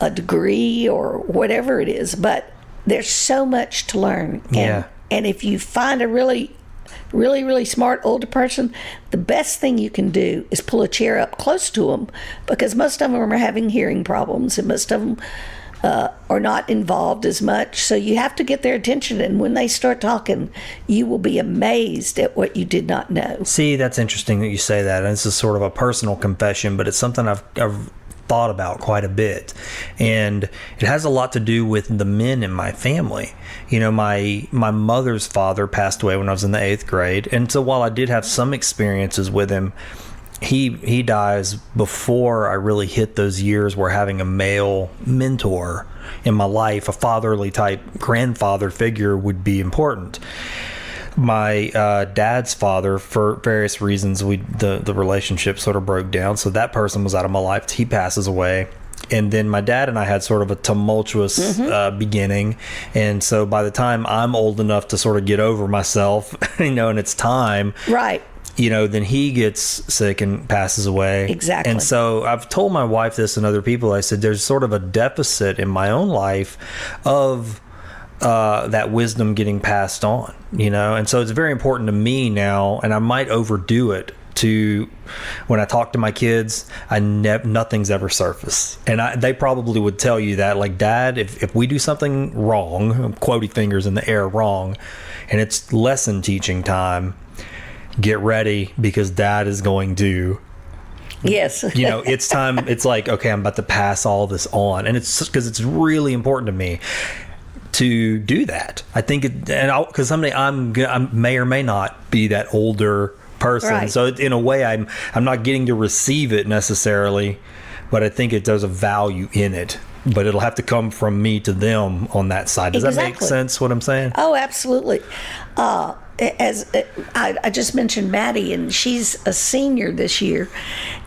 Speaker 3: a degree or whatever it is, but there's so much to learn. And if you find a really, really, really smart older person, the best thing you can do is pull a chair up close to them, because most of them are having hearing problems and most of them are not involved as much. So you have to get their attention, and when they start talking, you will be amazed at what you did not know.
Speaker 1: See, that's interesting that you say that. And this is sort of a personal confession, but it's something I've thought about quite a bit. And it has a lot to do with the men in my family. My mother's father passed away when I was in the 8th grade. And so while I did have some experiences with him, he dies before I really hit those years where having a male mentor in my life, a fatherly type grandfather figure, would be important. My dad's father, for various reasons, the relationship sort of broke down, so that person was out of my life. He passes away. And then my dad and I had sort of a tumultuous beginning. And so by the time I'm old enough to sort of get over myself, and it's time.
Speaker 3: Right.
Speaker 1: Then he gets sick and passes away.
Speaker 3: Exactly.
Speaker 1: And so I've told my wife this and other people. I said, there's sort of a deficit in my own life of that wisdom getting passed on, And so it's very important to me now, and I might overdo it, when I talk to my kids, nothing's ever surfaced. And they probably would tell you that, like, Dad, if we do something wrong, I'm quoting fingers in the air, wrong, and it's lesson teaching time, get ready, because Dad is going to.
Speaker 3: Yes.
Speaker 1: It's time. It's like, okay, I'm about to pass all this on. And it's because it's really important to me to do that. I think because someday I may or may not be that older person.
Speaker 3: Right.
Speaker 1: So in a way, I'm not getting to receive it necessarily, but I think there's a value in it. But it'll have to come from me to them on that side. Does that make sense, what I'm saying?
Speaker 3: Oh, absolutely. As I just mentioned Maddie, and she's a senior this year,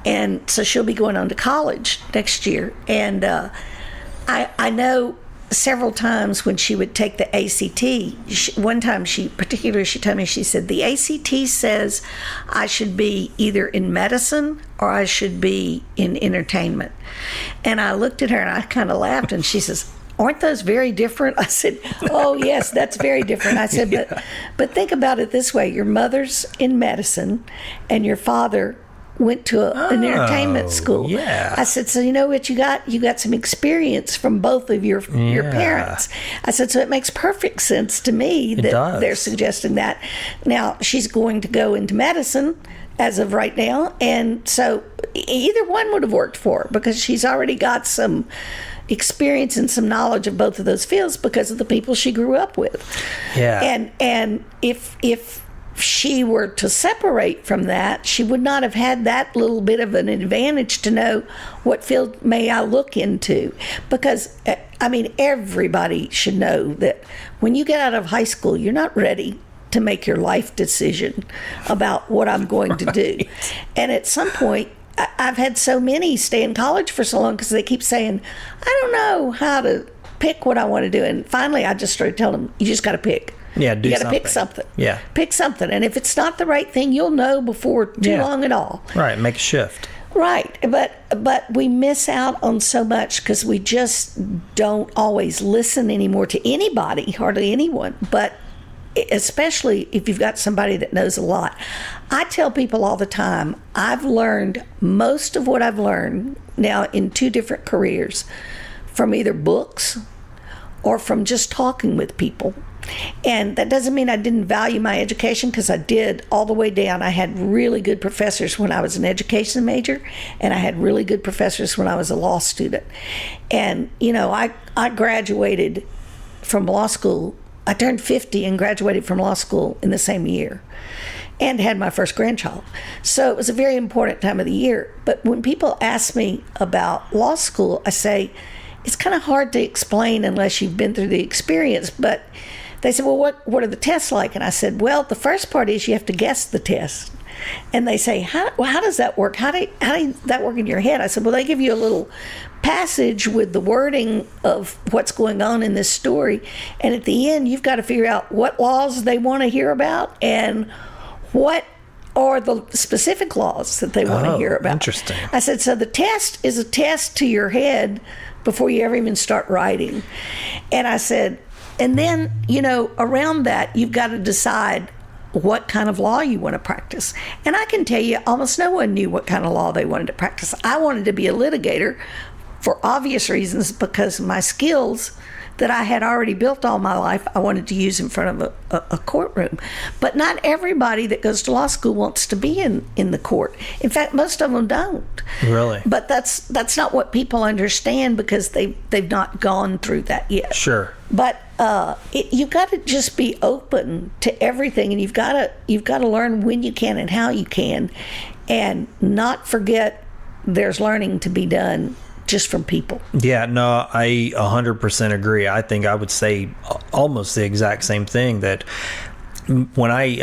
Speaker 3: and so she'll be going on to college next year. And I know several times when she would take the ACT, one time she told me, she said, the ACT says I should be either in medicine or I should be in entertainment. And I looked at her and I kind of laughed, and she says, aren't those very different? I said, oh, yes, that's very different. I said, but think about it this way. Your mother's in medicine and your father went to an entertainment school.
Speaker 1: Yeah.
Speaker 3: I said, so you know what you got? You got some experience from both of your parents. I said, so it makes perfect sense to me that they're suggesting that. Now, she's going to go into medicine as of right now, and so either one would have worked for her, because she's already got some experience and some knowledge of both of those fields because of the people she grew up with.
Speaker 1: Yeah.
Speaker 3: And if she were to separate from that, she would not have had that little bit of an advantage to know what field may I look into. Because, everybody should know that when you get out of high school, you're not ready to make your life decision about what I'm going to do. And at some point, I've had so many stay in college for so long because they keep saying, I don't know how to pick what I want to do. And finally, I just started telling them, you just got to pick.
Speaker 1: Yeah,
Speaker 3: you got to pick something.
Speaker 1: Yeah.
Speaker 3: Pick something. And if it's not the right thing, you'll know before too long at all.
Speaker 1: Right, make a shift.
Speaker 3: Right. But we miss out on so much because we just don't always listen anymore to anybody, hardly anyone, but especially if you've got somebody that knows a lot. I tell people all the time, I've learned most of what I've learned now in 2 different careers from either books or from just talking with people. And that doesn't mean I didn't value my education, because I did all the way down. I had really good professors when I was an education major, and I had really good professors when I was a law student. And, I graduated from law school. I turned 50 and graduated from law school in the same year and had my first grandchild. So it was a very important time of the year. But when people ask me about law school, I say, it's kind of hard to explain unless you've been through the experience. But they said, well, what are the tests like? And I said, well, the first part is you have to guess the test. And they say, how does that work? How does that work in your head? I said, well, they give you a little passage with the wording of what's going on in this story. And at the end, you've got to figure out what laws they want to hear about and what are the specific laws that they want to hear about.
Speaker 1: Interesting.
Speaker 3: I said, so the test is a test to your head before you ever even start writing. And I said, and then, around that, you've got to decide what kind of law you want to practice. And I can tell you, almost no one knew what kind of law they wanted to practice. I wanted to be a litigator for obvious reasons, because my skills that I had already built all my life, I wanted to use in front of a courtroom. But not everybody that goes to law school wants to be in the court. In fact, most of them don't.
Speaker 1: Really?
Speaker 3: But that's not what people understand, because they've not gone through that yet.
Speaker 1: Sure.
Speaker 3: But you've got to just be open to everything, and you've got to learn when you can and how you can, and not forget there's learning to be done just from people. Yeah,
Speaker 1: no, I 100% agree. I think I would say almost the exact same thing, that when I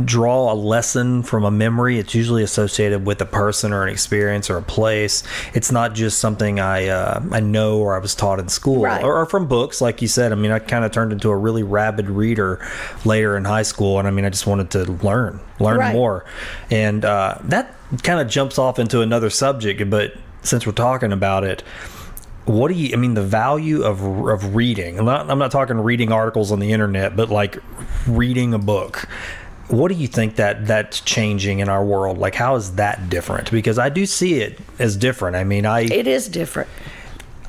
Speaker 1: draw a lesson from a memory, it's usually associated with a person or an experience or a place. It's not just something I know or I was taught in school,
Speaker 3: right,
Speaker 1: or from books, like you said. I mean, I kind of turned into a really rabid reader later in high school, and I just wanted to learn right, more. And that kind of jumps off into another subject, but since we're talking about it, what do you, the value of reading? I'm not talking reading articles on the internet, but like reading a book. What do you think that's changing in our world? Like, how is that different? Because I do see it as different. It is different.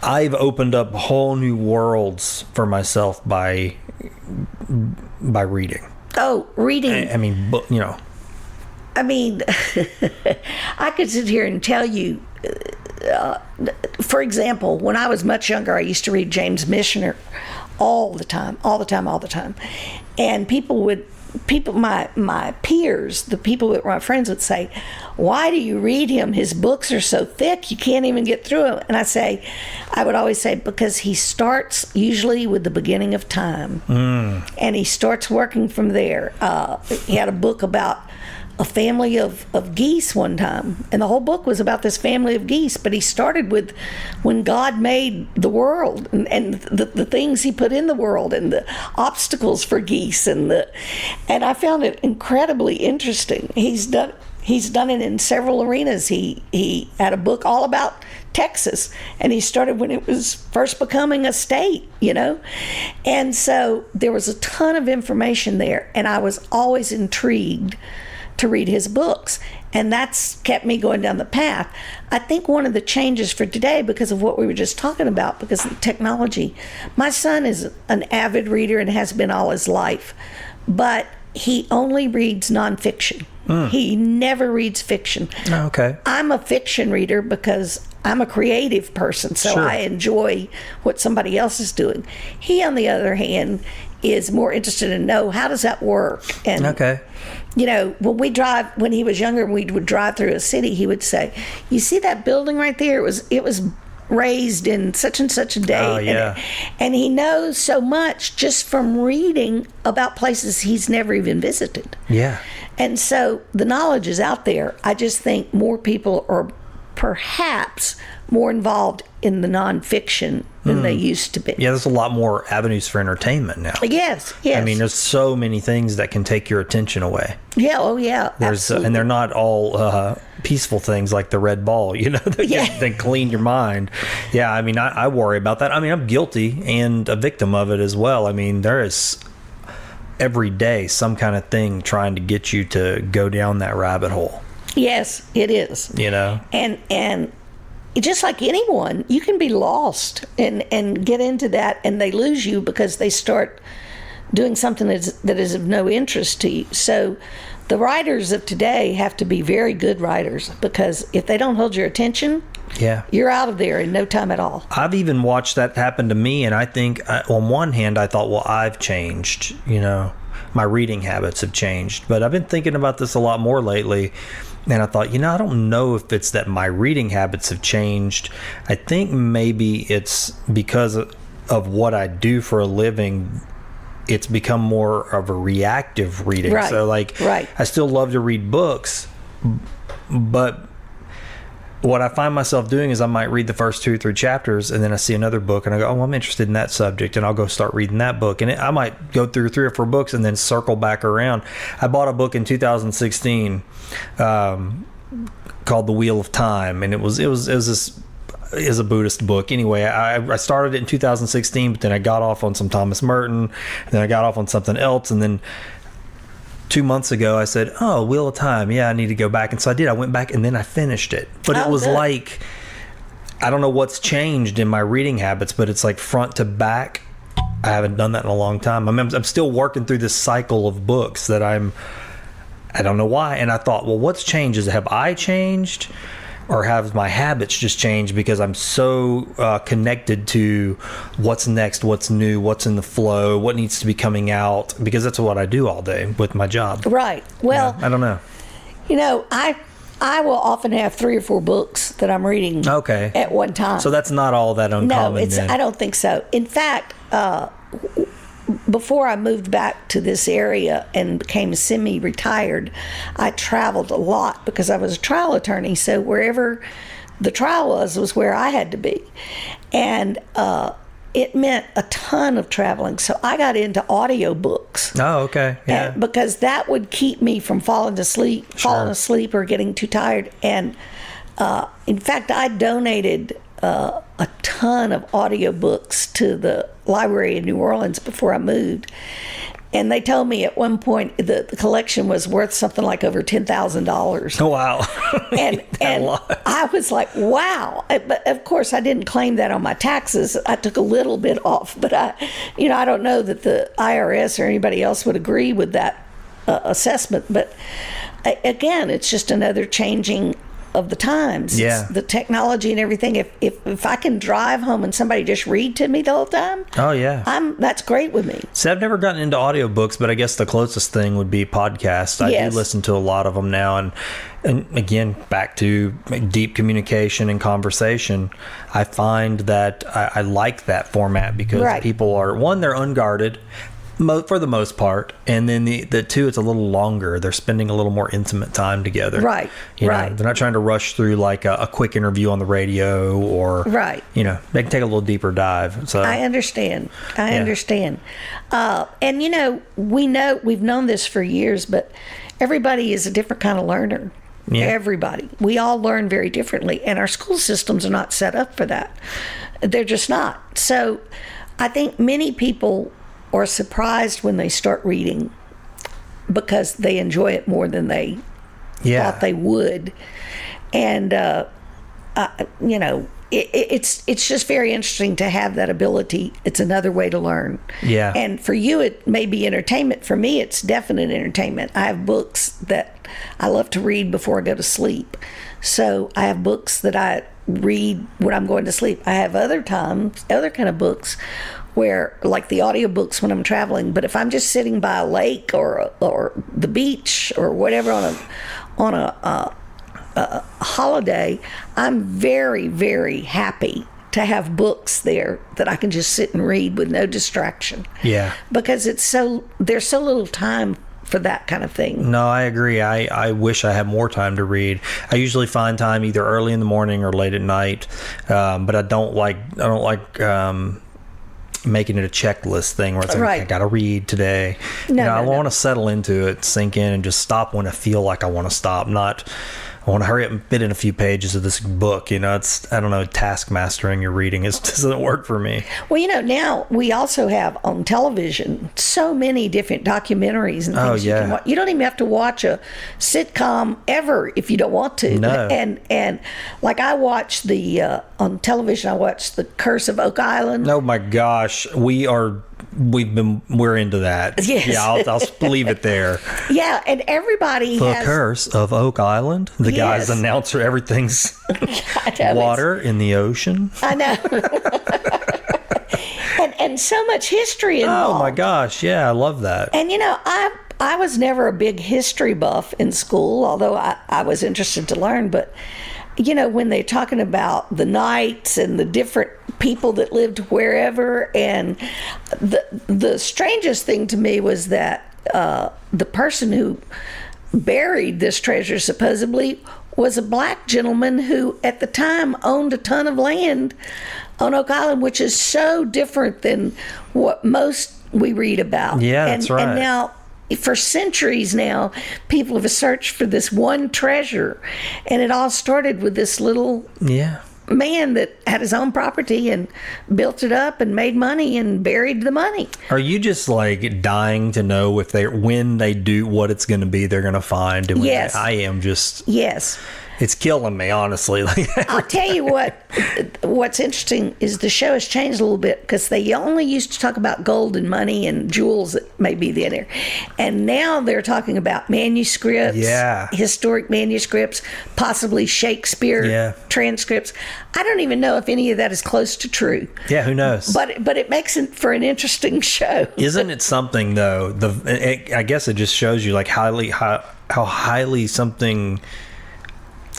Speaker 1: I've opened up whole new worlds for myself by reading. Oh, reading. I could sit here and tell you, for example, when I was much younger, I used to read James Michener all the time. And my peers, the people that were my friends, would say, why do you read him? His books are so thick, you can't even get through them. And I would always say, because he starts usually with the beginning of time. And he starts working from there. He had a book about a family of geese one time, and the whole book was about this family of geese, but he started with when God made the world and the things he put in the world and the obstacles for geese, and I found it incredibly interesting. He's done it in several arenas. He had a book all about Texas, and he started when it was first becoming a state, and so there was a ton of information there, and I was always intrigued to read his books, and that's kept me going down the path. I think one of the changes for today, because of what we were just talking about, because of technology, my son is an avid reader and has been all his life, but he only reads nonfiction. He never reads fiction. Oh, okay. I'm a fiction reader because I'm a creative person, so sure, I enjoy what somebody else is doing. He, on the other hand, is more interested in know, how does that work? And okay, when he was younger, we would drive through a city, he would say, you see that building right there? It was
Speaker 3: raised in such and such a date.
Speaker 1: Oh, yeah.
Speaker 3: And he knows so much just from reading about places he's never even visited.
Speaker 1: Yeah.
Speaker 3: And so the knowledge is out there. I just think more people are perhaps more involved in the nonfiction than they used to be.
Speaker 1: Yeah, there's a lot more avenues for entertainment now.
Speaker 3: Yes, yes.
Speaker 1: I mean, there's so many things that can take your attention away.
Speaker 3: Yeah, oh yeah, absolutely.
Speaker 1: And they're not all peaceful things like the red ball, that clean your mind. Yeah, I mean, I worry about that. I mean, I'm guilty and a victim of it as well. I mean, there is every day some kind of thing trying to get you to go down that rabbit hole.
Speaker 3: Yes, it is. And just like anyone, you can be lost and get into that, and they lose you because they start doing something that is of no interest to you. So the writers of today have to be very good writers, because if they don't hold your attention, you're out of there in no time at all.
Speaker 1: I've even watched that happen to me, and I think on one hand I thought, well, I've changed, my reading habits have changed, but I've been thinking about this a lot more lately. And I thought, I don't know if it's that my reading habits have changed. I think maybe it's because of what I do for a living. It's become more of a reactive reading.
Speaker 3: Right.
Speaker 1: So, I still love to read books, but what I find myself doing is I might read the first 2 or 3 chapters, and then I see another book, and I go, oh, I'm interested in that subject, and I'll go start reading that book. And I might go through 3 or 4 books and then circle back around. I bought a book in 2016 called The Wheel of Time, and it was a Buddhist book. Anyway, I started it in 2016, but then I got off on some Thomas Merton, and then I got off on something else, and then 2 months ago I said, oh, Wheel of Time, I need to go back. And so I did. I went back and then I finished it. But it was good. Like, I don't know what's changed in my reading habits, but it's like front to back. I haven't done that in a long time. I'm still working through this cycle of books that I don't know why. And I thought, well, what's changed? Have I changed? Or have my habits just changed because I'm so connected to what's next, what's new, what's in the flow, what needs to be coming out, because that's what I do all day with my job.
Speaker 3: Right. Well,
Speaker 1: I don't know.
Speaker 3: I will often have 3 or 4 books that I'm reading at one time.
Speaker 1: So that's not all that uncommon.
Speaker 3: No, I don't think so. In fact, before I moved back to this area and became semi-retired, I traveled a lot because I was a trial attorney. So wherever the trial was where I had to be. And it meant a ton of traveling. So I got into audiobooks.
Speaker 1: Oh, okay. Yeah.
Speaker 3: Because that would keep me from falling asleep or getting too tired. And in fact, I donated a ton of audiobooks to the library in New Orleans before I moved. And they told me at one point the collection was worth something like over $10,000.
Speaker 1: Oh, wow.
Speaker 3: and I was like, wow. But of course, I didn't claim that on my taxes. I took a little bit off. But I don't know that the IRS or anybody else would agree with that assessment. But again, it's just another changing of the times.
Speaker 1: Yeah.
Speaker 3: It's the technology and everything. If I can drive home and somebody just read to me the whole time,
Speaker 1: oh yeah,
Speaker 3: that's great with me.
Speaker 1: So I've never gotten into audiobooks, but I guess the closest thing would be podcasts. I do listen to a lot of them now, and again, back to deep communication and conversation. I find that I like that format because people are, one, they're unguarded for the most part, and then the two, it's a little longer. They're spending a little more intimate time together.
Speaker 3: Right.
Speaker 1: They're not trying to rush through like a quick interview on the radio, or they can take a little deeper dive. So
Speaker 3: I understand. And we've known this for years, but everybody is a different kind of learner. Yeah. Everybody. We all learn very differently, and our school systems are not set up for that. They're just not. So I think many people are surprised when they start reading because they enjoy it more than they thought they would. And it's just very interesting to have that ability. It's another way to learn.
Speaker 1: Yeah.
Speaker 3: And for you, it may be entertainment. For me, it's definite entertainment. I have books that I love to read before I go to sleep. So I have books that I read when I'm going to sleep. I have other kind of books where, like the audiobooks when I'm traveling, but if I'm just sitting by a lake or the beach or whatever on a holiday, I'm very, very happy to have books there that I can just sit and read with no distraction.
Speaker 1: Yeah.
Speaker 3: Because there's so little time for that kind of thing.
Speaker 1: No, I agree. I wish I had more time to read. I usually find time either early in the morning or late at night, but I don't like making it a checklist thing where it's like,
Speaker 3: Right.
Speaker 1: I got to read today.
Speaker 3: No,
Speaker 1: I
Speaker 3: no.
Speaker 1: want to settle into it, sink in, and just stop when I feel like I want to stop. Not, I want to hurry up and fit in a few pages of this book. It's, I don't know, task mastering your reading. It doesn't work for me.
Speaker 3: Well, now we also have on television so many different documentaries and things you can watch. You don't even have to watch a sitcom ever if you don't want to.
Speaker 1: No.
Speaker 3: And like I watched on television, I watched The Curse of Oak Island.
Speaker 1: Oh my gosh, we're into that.
Speaker 3: Yes.
Speaker 1: Yeah, I'll leave it there.
Speaker 3: Yeah, and everybody
Speaker 1: The
Speaker 3: has...
Speaker 1: Curse of Oak Island. The guy's
Speaker 3: Yes.
Speaker 1: announcer, everything's
Speaker 3: I know,
Speaker 1: water in the ocean.
Speaker 3: I know. and so much history involved.
Speaker 1: Oh my gosh, yeah, I love that.
Speaker 3: And I was never a big history buff in school, although I was interested to learn. But when they're talking about the knights and the different people that lived wherever, and the strangest thing to me was that the person who buried this treasure supposedly was a black gentleman who at the time owned a ton of land on Oak Island, which is so different than what most we read about.
Speaker 1: Yeah, that's right.
Speaker 3: And now, for centuries now, people have searched for this one treasure, and it all started with this little man that had his own property and built it up and made money and buried the money.
Speaker 1: Are you just like dying to know when they do what it's going to be they're going to find? And
Speaker 3: Yes.
Speaker 1: I am just...
Speaker 3: Yes.
Speaker 1: It's killing me, honestly.
Speaker 3: I'll tell you what's interesting is the show has changed a little bit, because they only used to talk about gold and money and jewels that may be there. And now they're talking about manuscripts, historic manuscripts, possibly Shakespeare transcripts. I don't even know if any of that is close to true.
Speaker 1: Yeah, who knows?
Speaker 3: But it makes it for an interesting show.
Speaker 1: Isn't it something, though? I guess it just shows you like how highly something...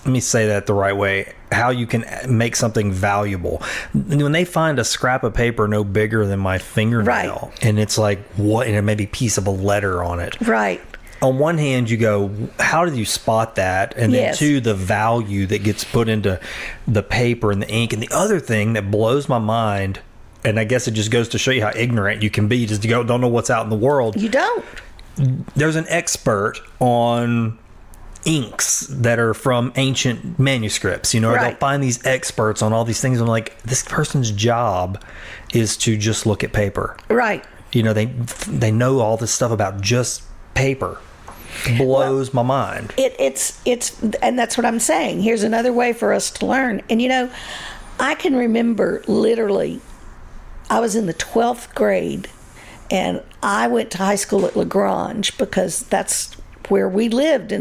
Speaker 1: Let me say that the right way. How you can make something valuable. When they find a scrap of paper no bigger than my fingernail, and it's like, what? And it may be a piece of a letter on it.
Speaker 3: Right.
Speaker 1: On one hand, you go, how do you spot that? And then two, the value that gets put into the paper and the ink. And the other thing that blows my mind, and I guess it just goes to show you how ignorant you can be, just to don't know what's out in the world.
Speaker 3: You don't.
Speaker 1: There's an expert on inks that are from ancient manuscripts, or they'll find these experts on all these things. I'm like, this person's job is to just look at paper.
Speaker 3: Right.
Speaker 1: They know all this stuff about just paper. Blows my mind.
Speaker 3: It's and that's what I'm saying. Here's another way for us to learn. And I can remember literally, I was in the 12th grade, and I went to high school at LaGrange because that's where we lived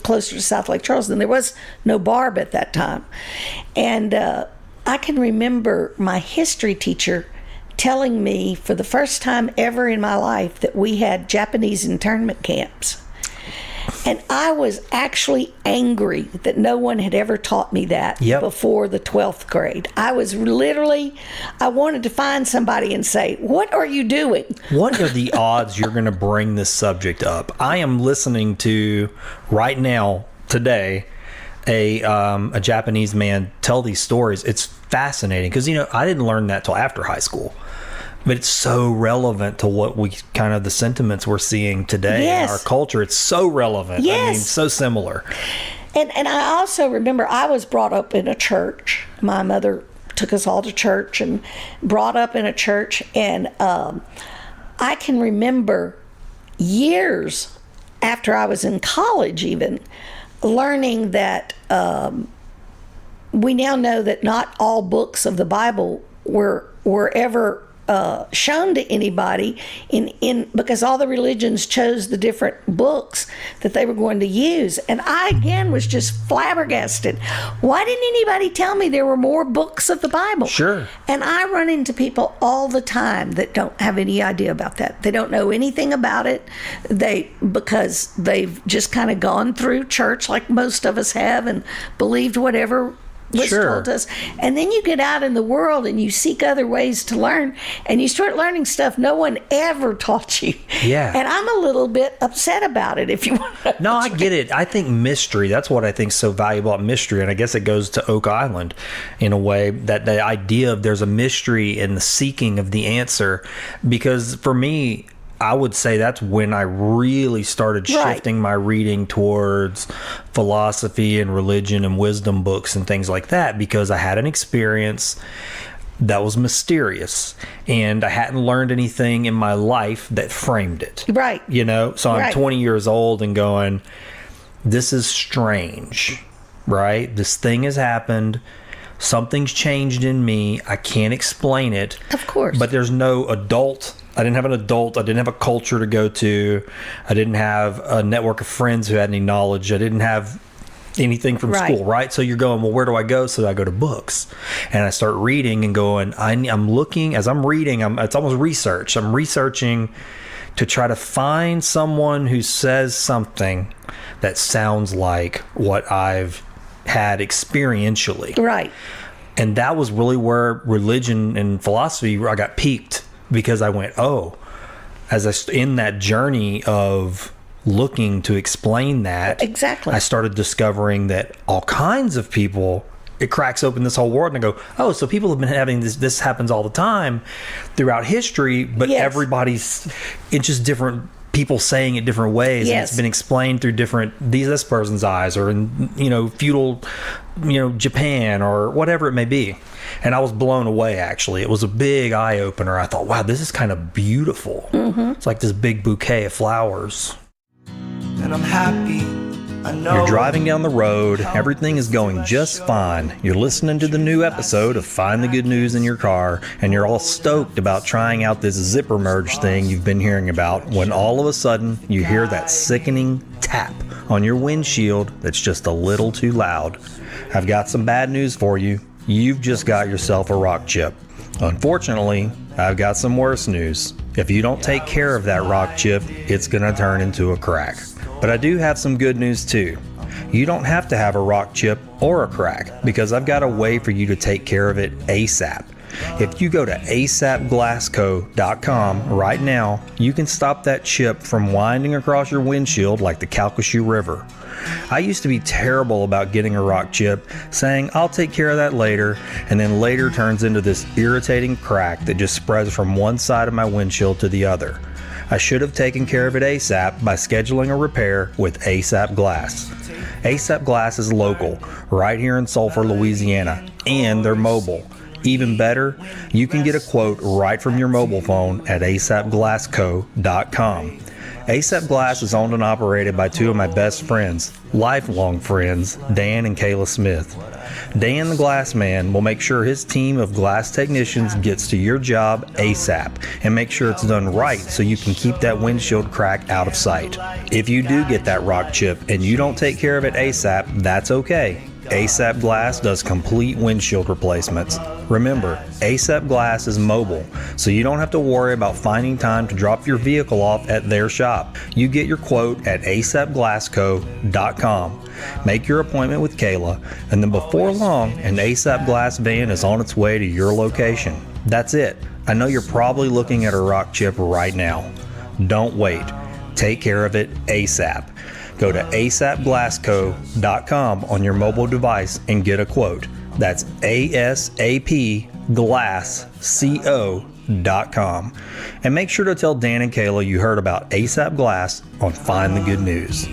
Speaker 3: closer to South Lake Charles. And there was no Barb at that time. And I can remember my history teacher telling me for the first time ever in my life that we had Japanese internment camps. And I was actually angry that no one had ever taught me that before the 12th grade. I wanted to find somebody and say, what are you doing?
Speaker 1: What are the odds you're going to bring this subject up? I am listening to, right now, today, a Japanese man tell these stories. It's fascinating because, I didn't learn that till after high school. But it's so relevant to what the sentiments we're seeing today in our culture. It's so relevant.
Speaker 3: Yes.
Speaker 1: I mean, so similar.
Speaker 3: And I also remember I was brought up in a church. My mother took us all to church and brought up in a church. And I can remember years after I was in college even learning that we now know that not all books of the Bible were ever shown to anybody because all the religions chose the different books that they were going to use. And I again was just flabbergasted. Why didn't anybody tell me there were more books of the Bible?
Speaker 1: Sure.
Speaker 3: And I run into people all the time that don't have any idea about that. They don't know anything about it. Because they've just kind of gone through church like most of us have and believed whatever was
Speaker 1: Sure.
Speaker 3: told to us. And then you get out in the world and you seek other ways to learn, and you start learning stuff no one ever taught you.
Speaker 1: Yeah.
Speaker 3: And I'm a little bit upset about it, if you want to.
Speaker 1: No, I get it. I think mystery, that's what I think is so valuable about mystery. And I guess it goes to Oak Island in a way, that the idea of there's a mystery in the seeking of the answer. Because for me, I would say that's when I really started shifting my reading towards philosophy and religion and wisdom books and things like that, because I had an experience that was mysterious and I hadn't learned anything in my life that framed it.
Speaker 3: Right.
Speaker 1: You know, so I'm
Speaker 3: Right.
Speaker 1: 20 years old and going, this is strange, right? This thing has happened. Something's changed in me. I can't explain it.
Speaker 3: Of course.
Speaker 1: But there's no adult. I didn't have an adult. I didn't have a culture to go to. I didn't have a network of friends who had any knowledge. I didn't have anything from
Speaker 3: Right.
Speaker 1: school, right? So you're going, well, where do I go? So I go to books. And I start reading and going, I'm looking, as I'm reading, it's almost research. I'm researching to try to find someone who says something that sounds like what I've had experientially.
Speaker 3: Right.
Speaker 1: And that was really where religion and philosophy, where I got piqued, because I went, oh, in that journey of looking to explain that,
Speaker 3: Exactly.
Speaker 1: I started discovering that all kinds of people, it cracks open this whole world, and I go, oh, so people have been having this happens all the time throughout history, but
Speaker 3: Yes.
Speaker 1: everybody's, it's just different people saying it different ways. And
Speaker 3: Yes.
Speaker 1: it's been explained through this person's eyes, or in, feudal, Japan, or whatever it may be. And I was blown away, actually. It was a big eye opener. I thought, wow, this is kind of beautiful. Mm-hmm. It's like this big bouquet of flowers.
Speaker 2: And I'm happy. I know
Speaker 1: You're driving down the road. Everything is going just fine. You're listening to the new episode of Find the Good News in your car, and you're all stoked about trying out this zipper merge thing you've been hearing about, when all of a sudden you hear that sickening tap on your windshield that's just a little too loud. I've got some bad news for you. You've just got yourself a rock chip. Unfortunately, I've got some worse news. If you don't take care of that rock chip, it's going to turn into a crack. But I do have some good news too. You don't have to have a rock chip or a crack, because I've got a way for you to take care of it ASAP. If you go to asapglassco.com right now, you can stop that chip from winding across your windshield like the Calcasieu River. I used to be terrible about getting a rock chip, saying I'll take care of that later, and then later turns into this irritating crack that just spreads from one side of my windshield to the other. I should have taken care of it ASAP by scheduling a repair with ASAP Glass. ASAP Glass is local, right here in Sulphur, Louisiana, and they're mobile. Even better, you can get a quote right from your mobile phone at asapglassco.com. ASAP Glass is owned and operated by two of my best friends, lifelong friends, Dan and Kayla Smith. Dan the Glass Man will make sure his team of glass technicians gets to your job ASAP and make sure it's done right so you can keep that windshield crack out of sight. If you do get that rock chip and you don't take care of it ASAP, that's okay. ASAP Glass does complete windshield replacements. Remember, ASAP Glass is mobile, so you don't have to worry about finding time to drop your vehicle off at their shop. You get your quote at asapglassco.com. Make your appointment with Kayla, and then before long, an ASAP Glass van is on its way to your location. That's it. I know you're probably looking at a rock chip right now. Don't wait. Take care of it ASAP. Go to asapglassco.com on your mobile device and get a quote. That's asapglassco.com. And make sure to tell Dan and Kayla you heard about ASAP Glass on Find the Good News.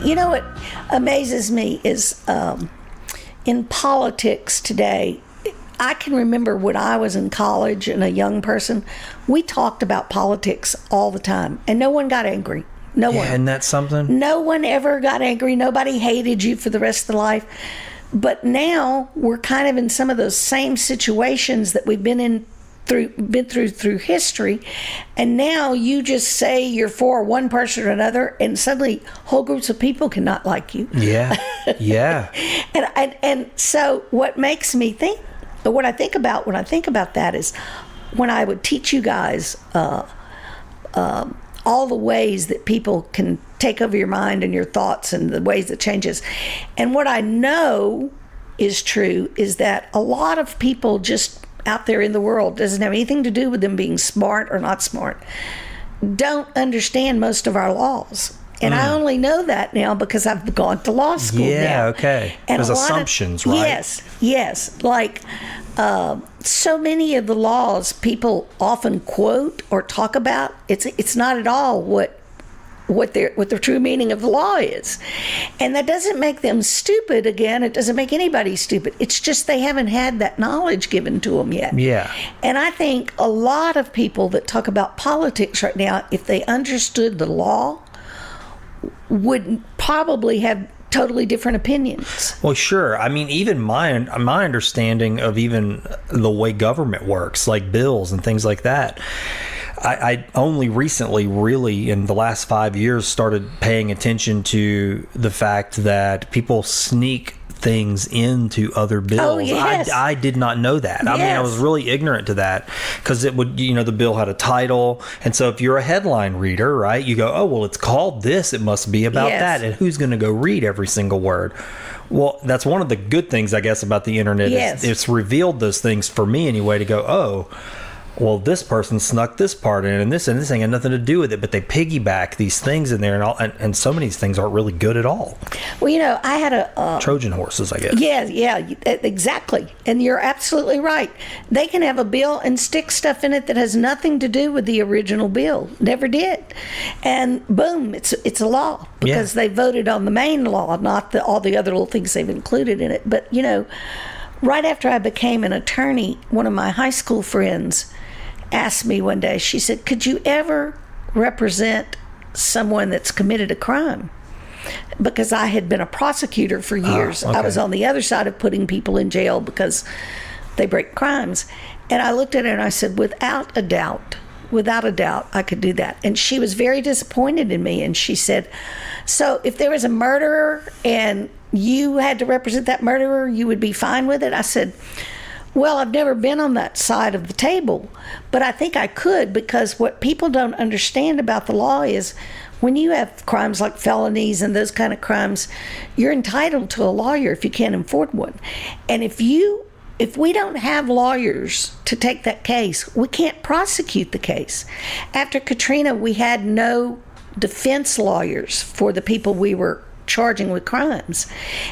Speaker 3: You know what amazes me is in politics today, I can remember when I was in college and a young person, we talked about politics all the time, and no one got angry. No one.
Speaker 1: And that's something?
Speaker 3: No one ever got angry. Nobody hated you for the rest of the life. But now we're kind of in some of those same situations that we've been through history, and now you just say you're for one person or another, and suddenly whole groups of people cannot like you.
Speaker 1: Yeah, yeah.
Speaker 3: and so what makes me think, what I think about that is when I would teach you guys all the ways that people can take over your mind and your thoughts and the ways it changes. And what I know is true is that a lot of people just out there in the world, doesn't have anything to do with them being smart or not smart, don't understand most of our laws. And I only know that now because I've gone to law school now.
Speaker 1: Okay.
Speaker 3: And
Speaker 1: There's assumptions, right?
Speaker 3: Yes. Like, so many of the laws people often quote or talk about, it's not at all what the true meaning of the law is. And that doesn't make them stupid. Again, it doesn't make anybody stupid. It's just they haven't had that knowledge given to them yet.
Speaker 1: Yeah.
Speaker 3: And I think a lot of people that talk about politics right now, if they understood the law, would probably have totally different opinions.
Speaker 1: Well, sure. I mean, even my understanding of even the way government works, like bills and things like that, I only recently, really, in the last 5 years, started paying attention to the fact that people sneak things into other bills.
Speaker 3: Oh, yes.
Speaker 1: I did not know that. I mean, I was really ignorant to that because it would, the bill had a title. And so if you're a headline reader, right, you go, oh, well, it's called this. It must be about that. And who's going to go read every single word? Well, that's one of the good things, I guess, about the internet.
Speaker 3: Yes.
Speaker 1: It's revealed those things for me anyway to go, oh, well, this person snuck this part in, and this ain't got nothing to do with it, but they piggyback these things in there, and so many of these things aren't really good at all.
Speaker 3: Well, I had a
Speaker 1: Trojan horses, I guess.
Speaker 3: Yeah, exactly. And you're absolutely right. They can have a bill and stick stuff in it that has nothing to do with the original bill. Never did. And boom, it's a law because they voted on the main law, not all the other little things they've included in it. But, right after I became an attorney, one of my high school friends asked me one day, she said, could you ever represent someone that's committed a crime? Because I had been a prosecutor for years.
Speaker 1: Okay.
Speaker 3: I was on the other side of putting people in jail because they break crimes. And I looked at her and I said, without a doubt, I could do that. And she was very disappointed in me. And she said, so if there was a murderer and you had to represent that murderer, you would be fine with it? I said, well, I've never been on that side of the table, but I think I could, because what people don't understand about the law is when you have crimes like felonies and those kind of crimes, you're entitled to a lawyer if you can't afford one. And if we don't have lawyers to take that case, we can't prosecute the case. After Katrina, we had no defense lawyers for the people we were charging with crimes,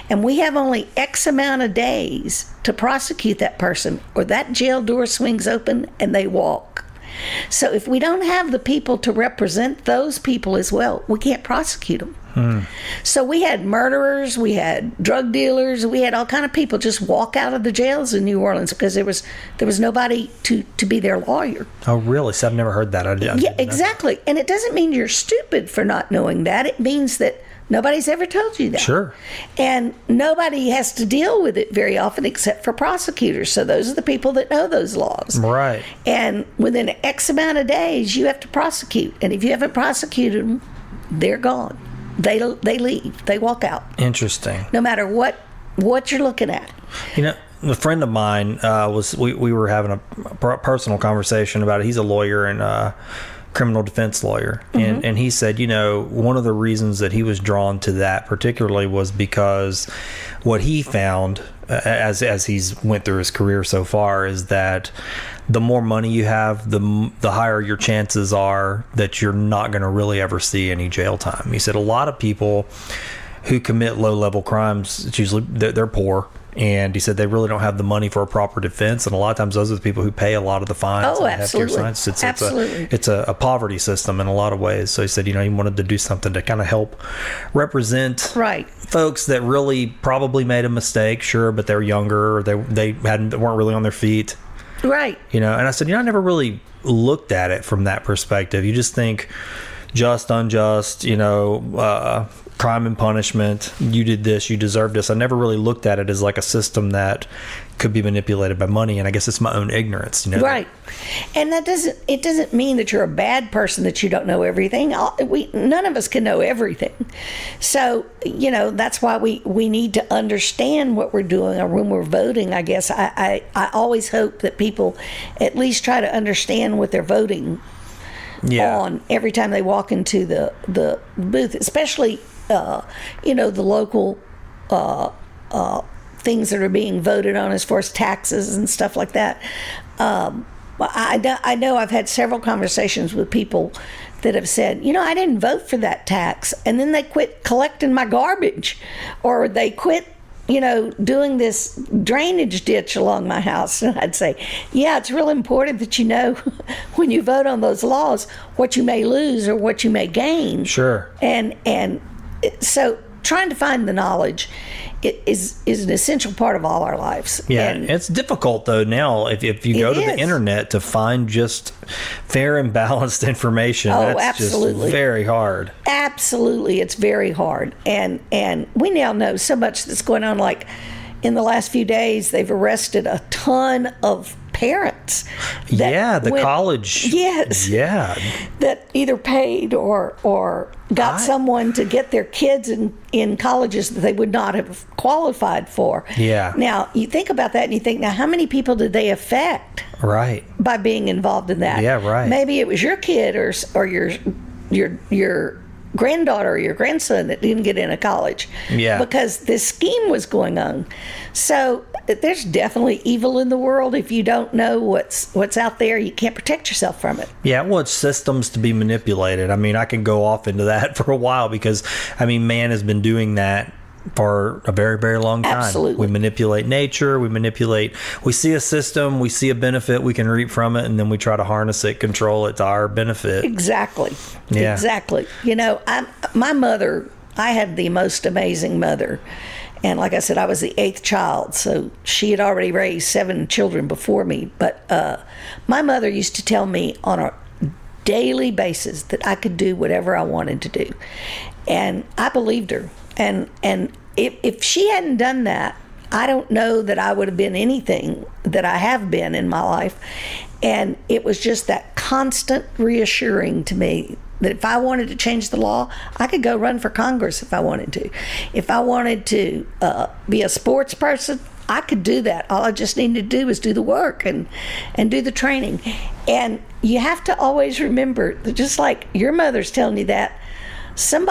Speaker 3: and we have only X amount of days to prosecute that person, or that jail door swings open and they walk. So if we don't have the people to represent those people as well, we can't prosecute them. So we had murderers, we had drug dealers, we had all kind of people just walk out of the jails in New Orleans because there was nobody to be their lawyer.
Speaker 1: Oh, really? So I've never heard that.
Speaker 3: Yeah, exactly. And it doesn't mean you're stupid for not knowing that. It means that nobody's ever told you that.
Speaker 1: Sure.
Speaker 3: And nobody has to deal with it very often except for prosecutors. So those are the people that know those laws.
Speaker 1: Right.
Speaker 3: And within X amount of days, you have to prosecute. And if you haven't prosecuted them, they're gone. They leave. They walk out.
Speaker 1: Interesting.
Speaker 3: No matter what you're looking at.
Speaker 1: A friend of mine we were having a personal conversation about it. He's a lawyer and criminal defense lawyer, and he said, one of the reasons that he was drawn to that particularly was because what he found as he's went through his career so far is that the more money you have, the higher your chances are that you're not going to really ever see any jail time. He said a lot of people who commit low-level crimes, it's usually they're poor. And he said they really don't have the money for a proper defense, and a lot of times those are the people who pay a lot of the fines.
Speaker 3: Oh,
Speaker 1: and
Speaker 3: absolutely.
Speaker 1: Fines.
Speaker 3: Absolutely.
Speaker 1: It's a poverty system in a lot of ways. So he said, he wanted to do something to kind of help represent folks that really probably made a mistake, sure, but they're younger, or they weren't really on their feet.
Speaker 3: Right.
Speaker 1: And I said, I never really looked at it from that perspective. You just think just, unjust, crime and punishment. You did this, you deserve this. I never really looked at it as like a system that could be manipulated by money, and I guess it's my own ignorance.
Speaker 3: Right. And it doesn't mean that you're a bad person, that you don't know everything. None of us can know everything. So, that's why we need to understand what we're doing, or when we're voting, I guess. I always hope that people at least try to understand what they're voting on every time they walk into the booth, especially, the local things that are being voted on as far as taxes and stuff like that. I know I've had several conversations with people that have said, I didn't vote for that tax, and then they quit collecting my garbage, or they quit doing this drainage ditch along my house. And I'd say, yeah, it's real important that when you vote on those laws, what you may lose or what you may gain.
Speaker 1: Sure.
Speaker 3: And so trying to find the knowledge is an essential part of all our lives.
Speaker 1: Yeah,
Speaker 3: and
Speaker 1: it's difficult though now if you go to the internet to find just fair and balanced information.
Speaker 3: Oh,
Speaker 1: that's
Speaker 3: absolutely.
Speaker 1: just very hard.
Speaker 3: Absolutely, it's very hard. And we now know so much that's going on. Like in the last few days, they've arrested a ton of parents.
Speaker 1: College.
Speaker 3: Yes.
Speaker 1: Yeah.
Speaker 3: That either paid or got someone to get their kids in colleges that they would not have qualified for.
Speaker 1: Yeah.
Speaker 3: Now, you think about that and you think, now, how many people did they affect?
Speaker 1: Right.
Speaker 3: By being involved in that?
Speaker 1: Yeah, right.
Speaker 3: Maybe it was your kid or your granddaughter or your grandson that didn't get into college.
Speaker 1: Yeah.
Speaker 3: Because this scheme was going on. So there's definitely evil in the world. If you don't know what's out there, you can't protect yourself from it.
Speaker 1: Yeah, well, it's systems to be manipulated. I mean, I can go off into that for a while because, man has been doing that for a very, very long time.
Speaker 3: Absolutely.
Speaker 1: We manipulate nature. We see a system, we see a benefit, we can reap from it, and then we try to harness it, control it to our benefit.
Speaker 3: Exactly.
Speaker 1: Yeah.
Speaker 3: Exactly. My mother, I had the most amazing mother. And like I said, I was the 8th child, so she had already raised 7 children before me. But my mother used to tell me on a daily basis that I could do whatever I wanted to do. And I believed her. And if she hadn't done that, I don't know that I would have been anything that I have been in my life. And it was just that constant reassuring to me that if I wanted to change the law, I could go run for Congress if I wanted to. If I wanted to be a sports person, I could do that. All I just needed to do was do the work and do the training. And you have to always remember that, just like your mother's telling you that, some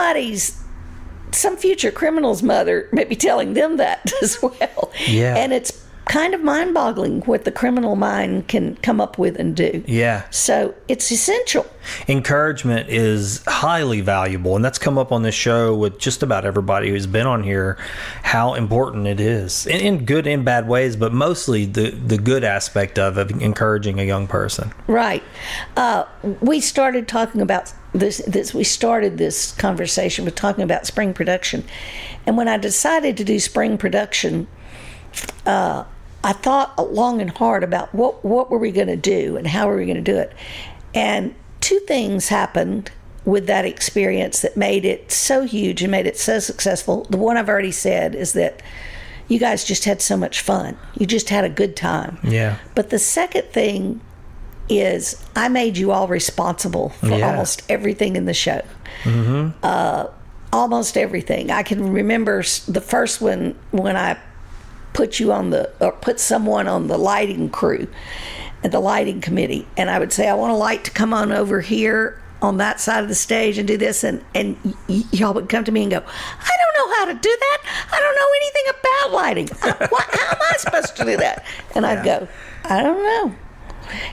Speaker 3: future criminal's mother may be telling them that as well.
Speaker 1: Yeah.
Speaker 3: And it's kind of mind-boggling what the criminal mind can come up with and do.
Speaker 1: Yeah.
Speaker 3: So it's essential.
Speaker 1: Encouragement is highly valuable, and that's come up on this show with just about everybody who's been on here, how important it is in good and bad ways, but mostly the good aspect of encouraging a young person.
Speaker 3: Right. We started talking about this. We started this conversation with talking about spring production, and when I decided to do spring production, I thought long and hard about what were we going to do and how were we going to do it. And 2 things happened with that experience that made it so huge and made it so successful. The one I've already said is that you guys just had so much fun. You just had a good time.
Speaker 1: Yeah.
Speaker 3: But the second thing is I made you all responsible for almost everything in the show. Mm-hmm. Almost everything. I can remember the first one when I put someone on the lighting crew and the lighting committee, and I would say, I want a light to come on over here on that side of the stage and do this, and y'all would come to me and go, I don't know how to do that. I don't know anything about lighting. How am I supposed to do that? And I'd go, I don't know.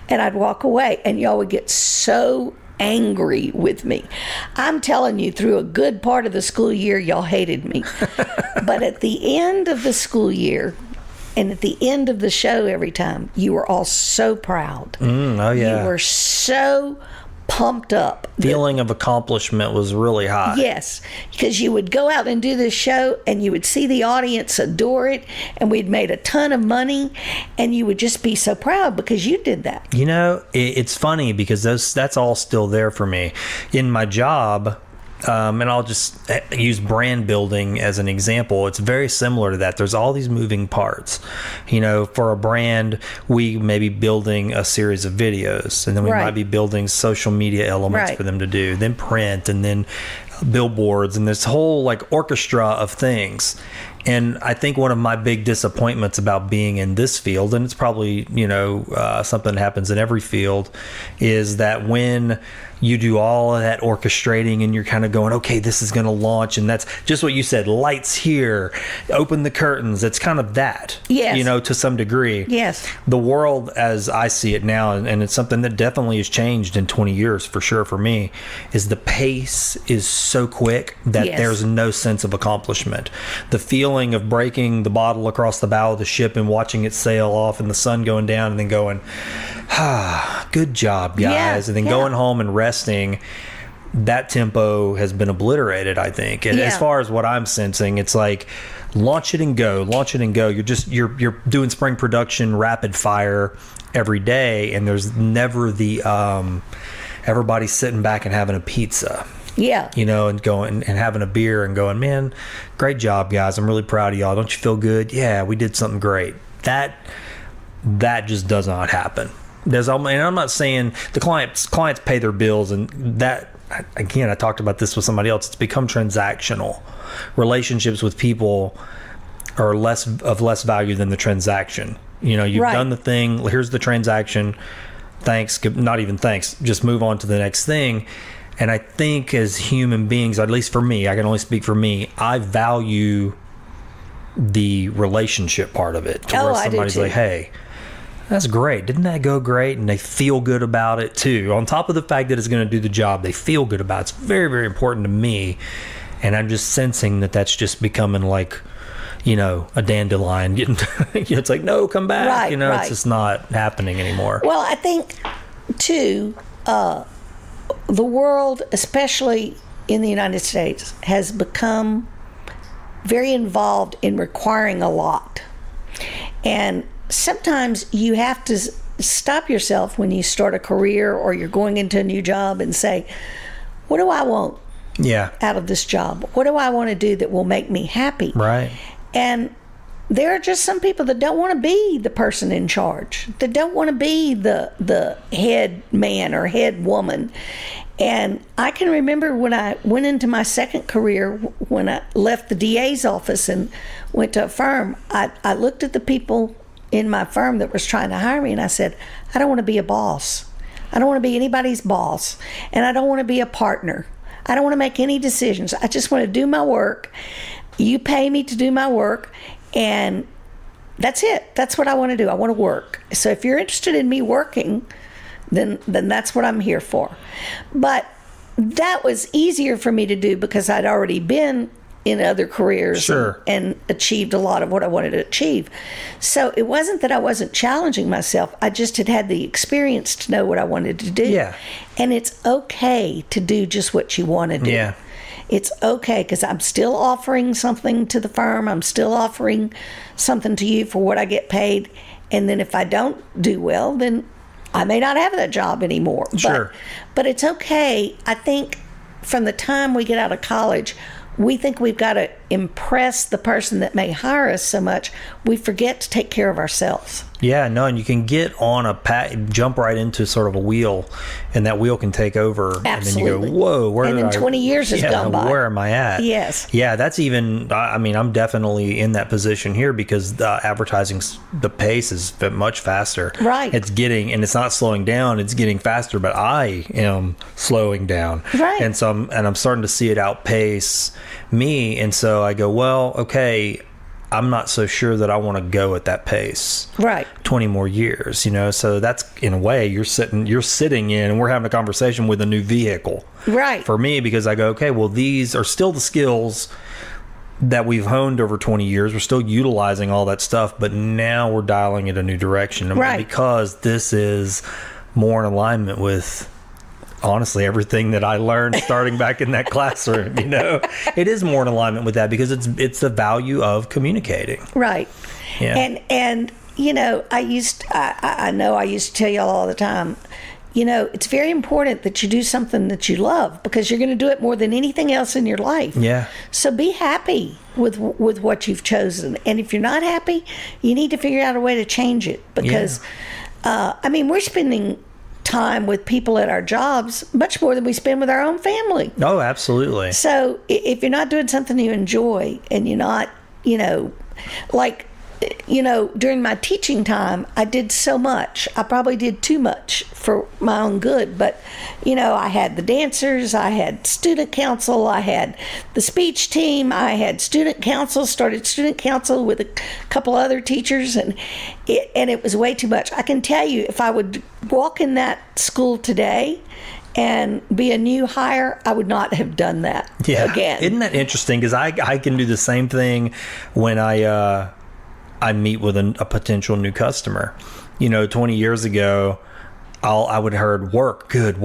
Speaker 3: And I'd walk away, and y'all would get so angry with me. I'm telling you, through a good part of the school year, y'all hated me. But at the end of the school year, and at the end of the show every time, you were all so proud.
Speaker 1: Oh, yeah.
Speaker 3: You were so pumped up.
Speaker 1: Feeling of accomplishment was really high.
Speaker 3: Yes, because you would go out and do this show and you would see the audience adore it, and we'd made a ton of money, and you would just be so proud because you did that.
Speaker 1: It's funny because that's all still there for me. In my job, and I'll just use brand building as an example. It's very similar to that. There's all these moving parts. For a brand, we may be building a series of videos, and then we might be building social media elements for them to do, then print, and then billboards and this whole like orchestra of things. And I think one of my big disappointments about being in this field, and it's probably, something that happens in every field, is that when you do all of that orchestrating and you're kind of going, okay, this is going to launch, and that's just what you said, lights here, open the curtains. It's kind of that,
Speaker 3: yes,
Speaker 1: to some degree.
Speaker 3: Yes.
Speaker 1: The world as I see it now, and it's something that definitely has changed in 20 years for sure for me, is the pace is so quick that
Speaker 3: yes,
Speaker 1: there's no sense of accomplishment. The feeling of breaking the bottle across the bow of the ship and watching it sail off and the sun going down and then going, good job, guys, and then going home and resting, that tempo has been obliterated, I think. And as far as what I'm sensing, it's like launch it and go. You're doing spring production rapid fire every day, and there's never the everybody sitting back and having a pizza.
Speaker 3: Yeah.
Speaker 1: And going and having a beer and going, man, great job, guys. I'm really proud of y'all. Don't you feel good? Yeah, we did something great. That just does not happen. And I'm not saying the clients pay their bills, and that, again, I talked about this with somebody else. It's become transactional. Relationships with people are less value than the transaction. You've done the thing. Here's the transaction. Thanks. Not even thanks. Just move on to the next thing. And I think as human beings, at least for me, I can only speak for me, I value the relationship part of it. To where somebody's like, hey, that's great. Didn't that go great? And they feel good about it too. On top of the fact that it's going to do the job, they feel good about it. It's very, very important to me. And I'm just sensing that that's just becoming like, a dandelion getting, it's like, no, come back.
Speaker 3: Right, right.
Speaker 1: It's just not happening anymore.
Speaker 3: Well, I think too, the world, especially in the United States, has become very involved in requiring a lot. And sometimes you have to stop yourself when you start a career or you're going into a new job and say, what do I want out of this job? What do I want to do that will make me happy?
Speaker 1: Right.
Speaker 3: And there are just some people that don't want to be the person in charge. That don't want to be the head man or head woman. And I can remember when I went into my second career, when I left the DA's office and went to a firm, I looked at the people in my firm that was trying to hire me, and I said, I don't want to be a boss. I don't want to be anybody's boss. And I don't want to be a partner. I don't want to make any decisions. I just want to do my work. You pay me to do my work, and that's it. That's what I want to do. I want to work. So if you're interested in me working, then that's what I'm here for. But that was easier for me to do because I'd already been in other careers and achieved a lot of what I wanted to achieve. So it wasn't that I wasn't challenging myself. I just had the experience to know what I wanted to do. Yeah. And it's okay to do just what you want to do. Yeah. It's okay because I'm still offering something to the firm. I'm still offering something to you for what I get paid. And then if I don't do well, then I may not have that job anymore.
Speaker 1: Sure.
Speaker 3: But it's okay. I think from the time we get out of college, we think we've got to impress the person that may hire us so much, we forget to take care of ourselves.
Speaker 1: Yeah, no, and you can get on jump right into sort of a wheel, and that wheel can take over.
Speaker 3: Absolutely.
Speaker 1: And then you go, whoa,
Speaker 3: and then 20 years has gone by.
Speaker 1: Where am I at?
Speaker 3: Yes.
Speaker 1: Yeah, that's even, I'm definitely in that position here because the advertising, the pace is much faster.
Speaker 3: Right.
Speaker 1: It's it's not slowing down, it's getting faster, but I am slowing down.
Speaker 3: Right.
Speaker 1: And so I'm starting to see it outpace me, and so I go, well, okay, I'm not so sure that I want to go at that pace.
Speaker 3: Right.
Speaker 1: 20 more years, so that's, in a way, you're sitting in, and we're having a conversation with a new vehicle.
Speaker 3: Right.
Speaker 1: For me, because I go, okay, well, these are still the skills that we've honed over 20 years. We're still utilizing all that stuff, but now we're dialing it a new direction.
Speaker 3: Right.
Speaker 1: Because this is more in alignment with, honestly, everything that I learned starting back in that classroom, it is more in alignment with that because it's the value of communicating.
Speaker 3: Right.
Speaker 1: Yeah.
Speaker 3: And I used to tell y'all all the time, it's very important that you do something that you love because you're going to do it more than anything else in your life.
Speaker 1: Yeah.
Speaker 3: So be happy with what you've chosen. And if you're not happy, you need to figure out a way to change it because, we're spending time with people at our jobs much more than we spend with our own family.
Speaker 1: Oh, absolutely.
Speaker 3: So if you're not doing something you enjoy, and you're not, during my teaching time, I did so much. I probably did too much for my own good. But, I had the dancers, I had student council, I had the speech team, I had student council, started student council with a couple other teachers, and it was way too much. I can tell you, if I would walk in that school today and be a new hire, I would not have done that again.
Speaker 1: Isn't that interesting? Because I can do the same thing when I meet with a potential new customer. 20 years ago, I would have heard work, good,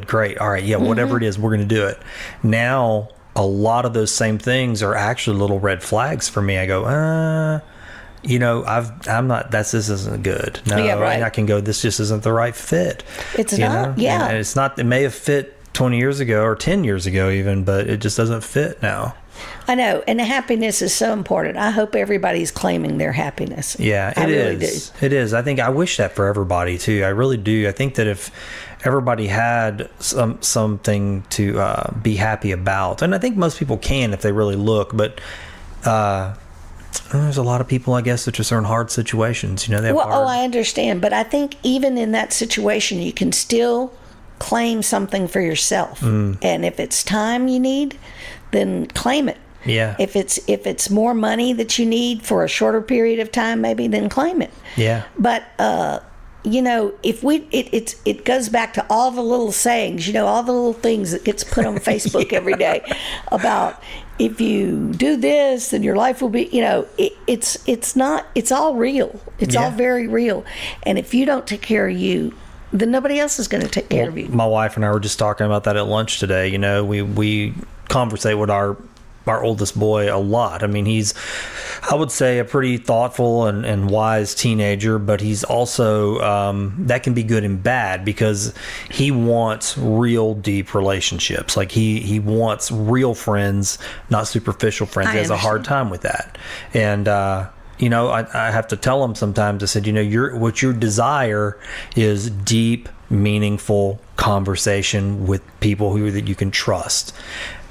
Speaker 1: great. All right, whatever it is, we're going to do it. Now, a lot of those same things are actually little red flags for me. I go, I'm not, this isn't good. No,
Speaker 3: right.
Speaker 1: I can go, this just isn't the right fit.
Speaker 3: It's not, yeah.
Speaker 1: And it's not, it may have fit 20 years ago or 10 years ago even, but it just doesn't fit now.
Speaker 3: I know, and happiness is so important. I hope everybody's claiming their happiness.
Speaker 1: Yeah, it is. It is. I think I wish that for everybody too. I really do. I think that if everybody had something to be happy about, and I think most people can if they really look, but there's a lot of people, I guess, that just are in hard situations. They have hard...
Speaker 3: I understand, but I think even in that situation, you can still claim something for yourself, and if it's time you need, then claim it.
Speaker 1: Yeah.
Speaker 3: If it's more money that you need for a shorter period of time, maybe, then claim it.
Speaker 1: Yeah.
Speaker 3: But if it goes back to all the little sayings, all the little things that gets put on Facebook every day about if you do this, then your life will be. It's not. It's all real. It's all very real. And if you don't take care of you, then nobody else is going to take care of you.
Speaker 1: My wife and I were just talking about that at lunch today. We conversate with our oldest boy a lot. I mean, he's, I would say, a pretty thoughtful and wise teenager, but he's also, that can be good and bad because he wants real deep relationships. Like he wants real friends, not superficial friends. He has a hard time with that. And, I have to tell him sometimes, I said, what your desire is deep, meaningful conversation with people that you can trust.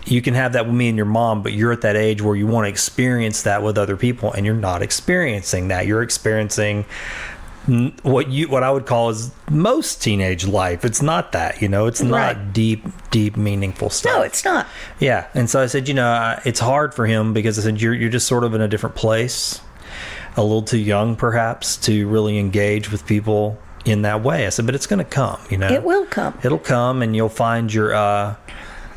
Speaker 1: You can have that with me and your mom, but you're at that age where you want to experience that with other people, and you're not experiencing that. You're experiencing what I would call is most teenage life. It's not that, it's not deep, meaningful stuff.
Speaker 3: No, it's not.
Speaker 1: Yeah. And so I said, it's hard for him because I said, you're just sort of in a different place, a little too young perhaps to really engage with people in that way. I said, but it's going to come,
Speaker 3: It will come.
Speaker 1: It'll come, and you'll find your,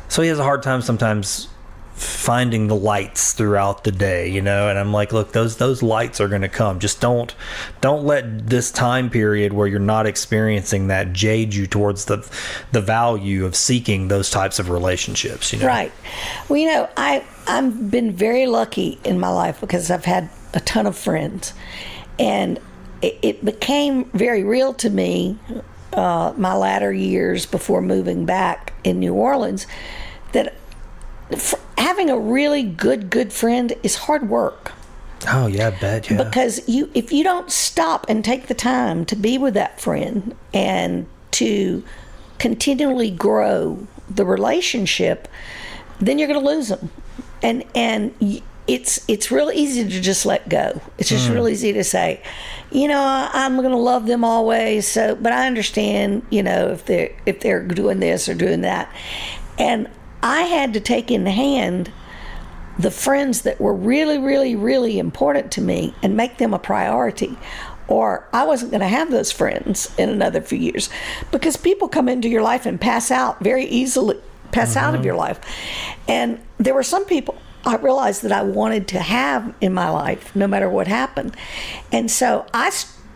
Speaker 1: so he has a hard time sometimes finding the lights throughout the day, and I'm like, look, those lights are going to come. Just don't let this time period where you're not experiencing that jade you towards the value of seeking those types of relationships.
Speaker 3: Right. Well, I've been very lucky in my life because I've had a ton of friends, and it became very real to me my latter years before moving back in New Orleans that having a really good friend is hard work.
Speaker 1: Oh yeah, I bet. Yeah.
Speaker 3: Because if you don't stop and take the time to be with that friend and to continually grow the relationship, then you're going to lose them. And it's real easy to just let go. It's just real easy to say, I'm going to love them always. So, but I understand, if they're doing this or doing that. And I had to take in hand the friends that were really, really, really important to me and make them a priority, or I wasn't going to have those friends in another few years, because people come into your life and pass out very easily, out of your life. And there were some people I realized that I wanted to have in my life no matter what happened. And so I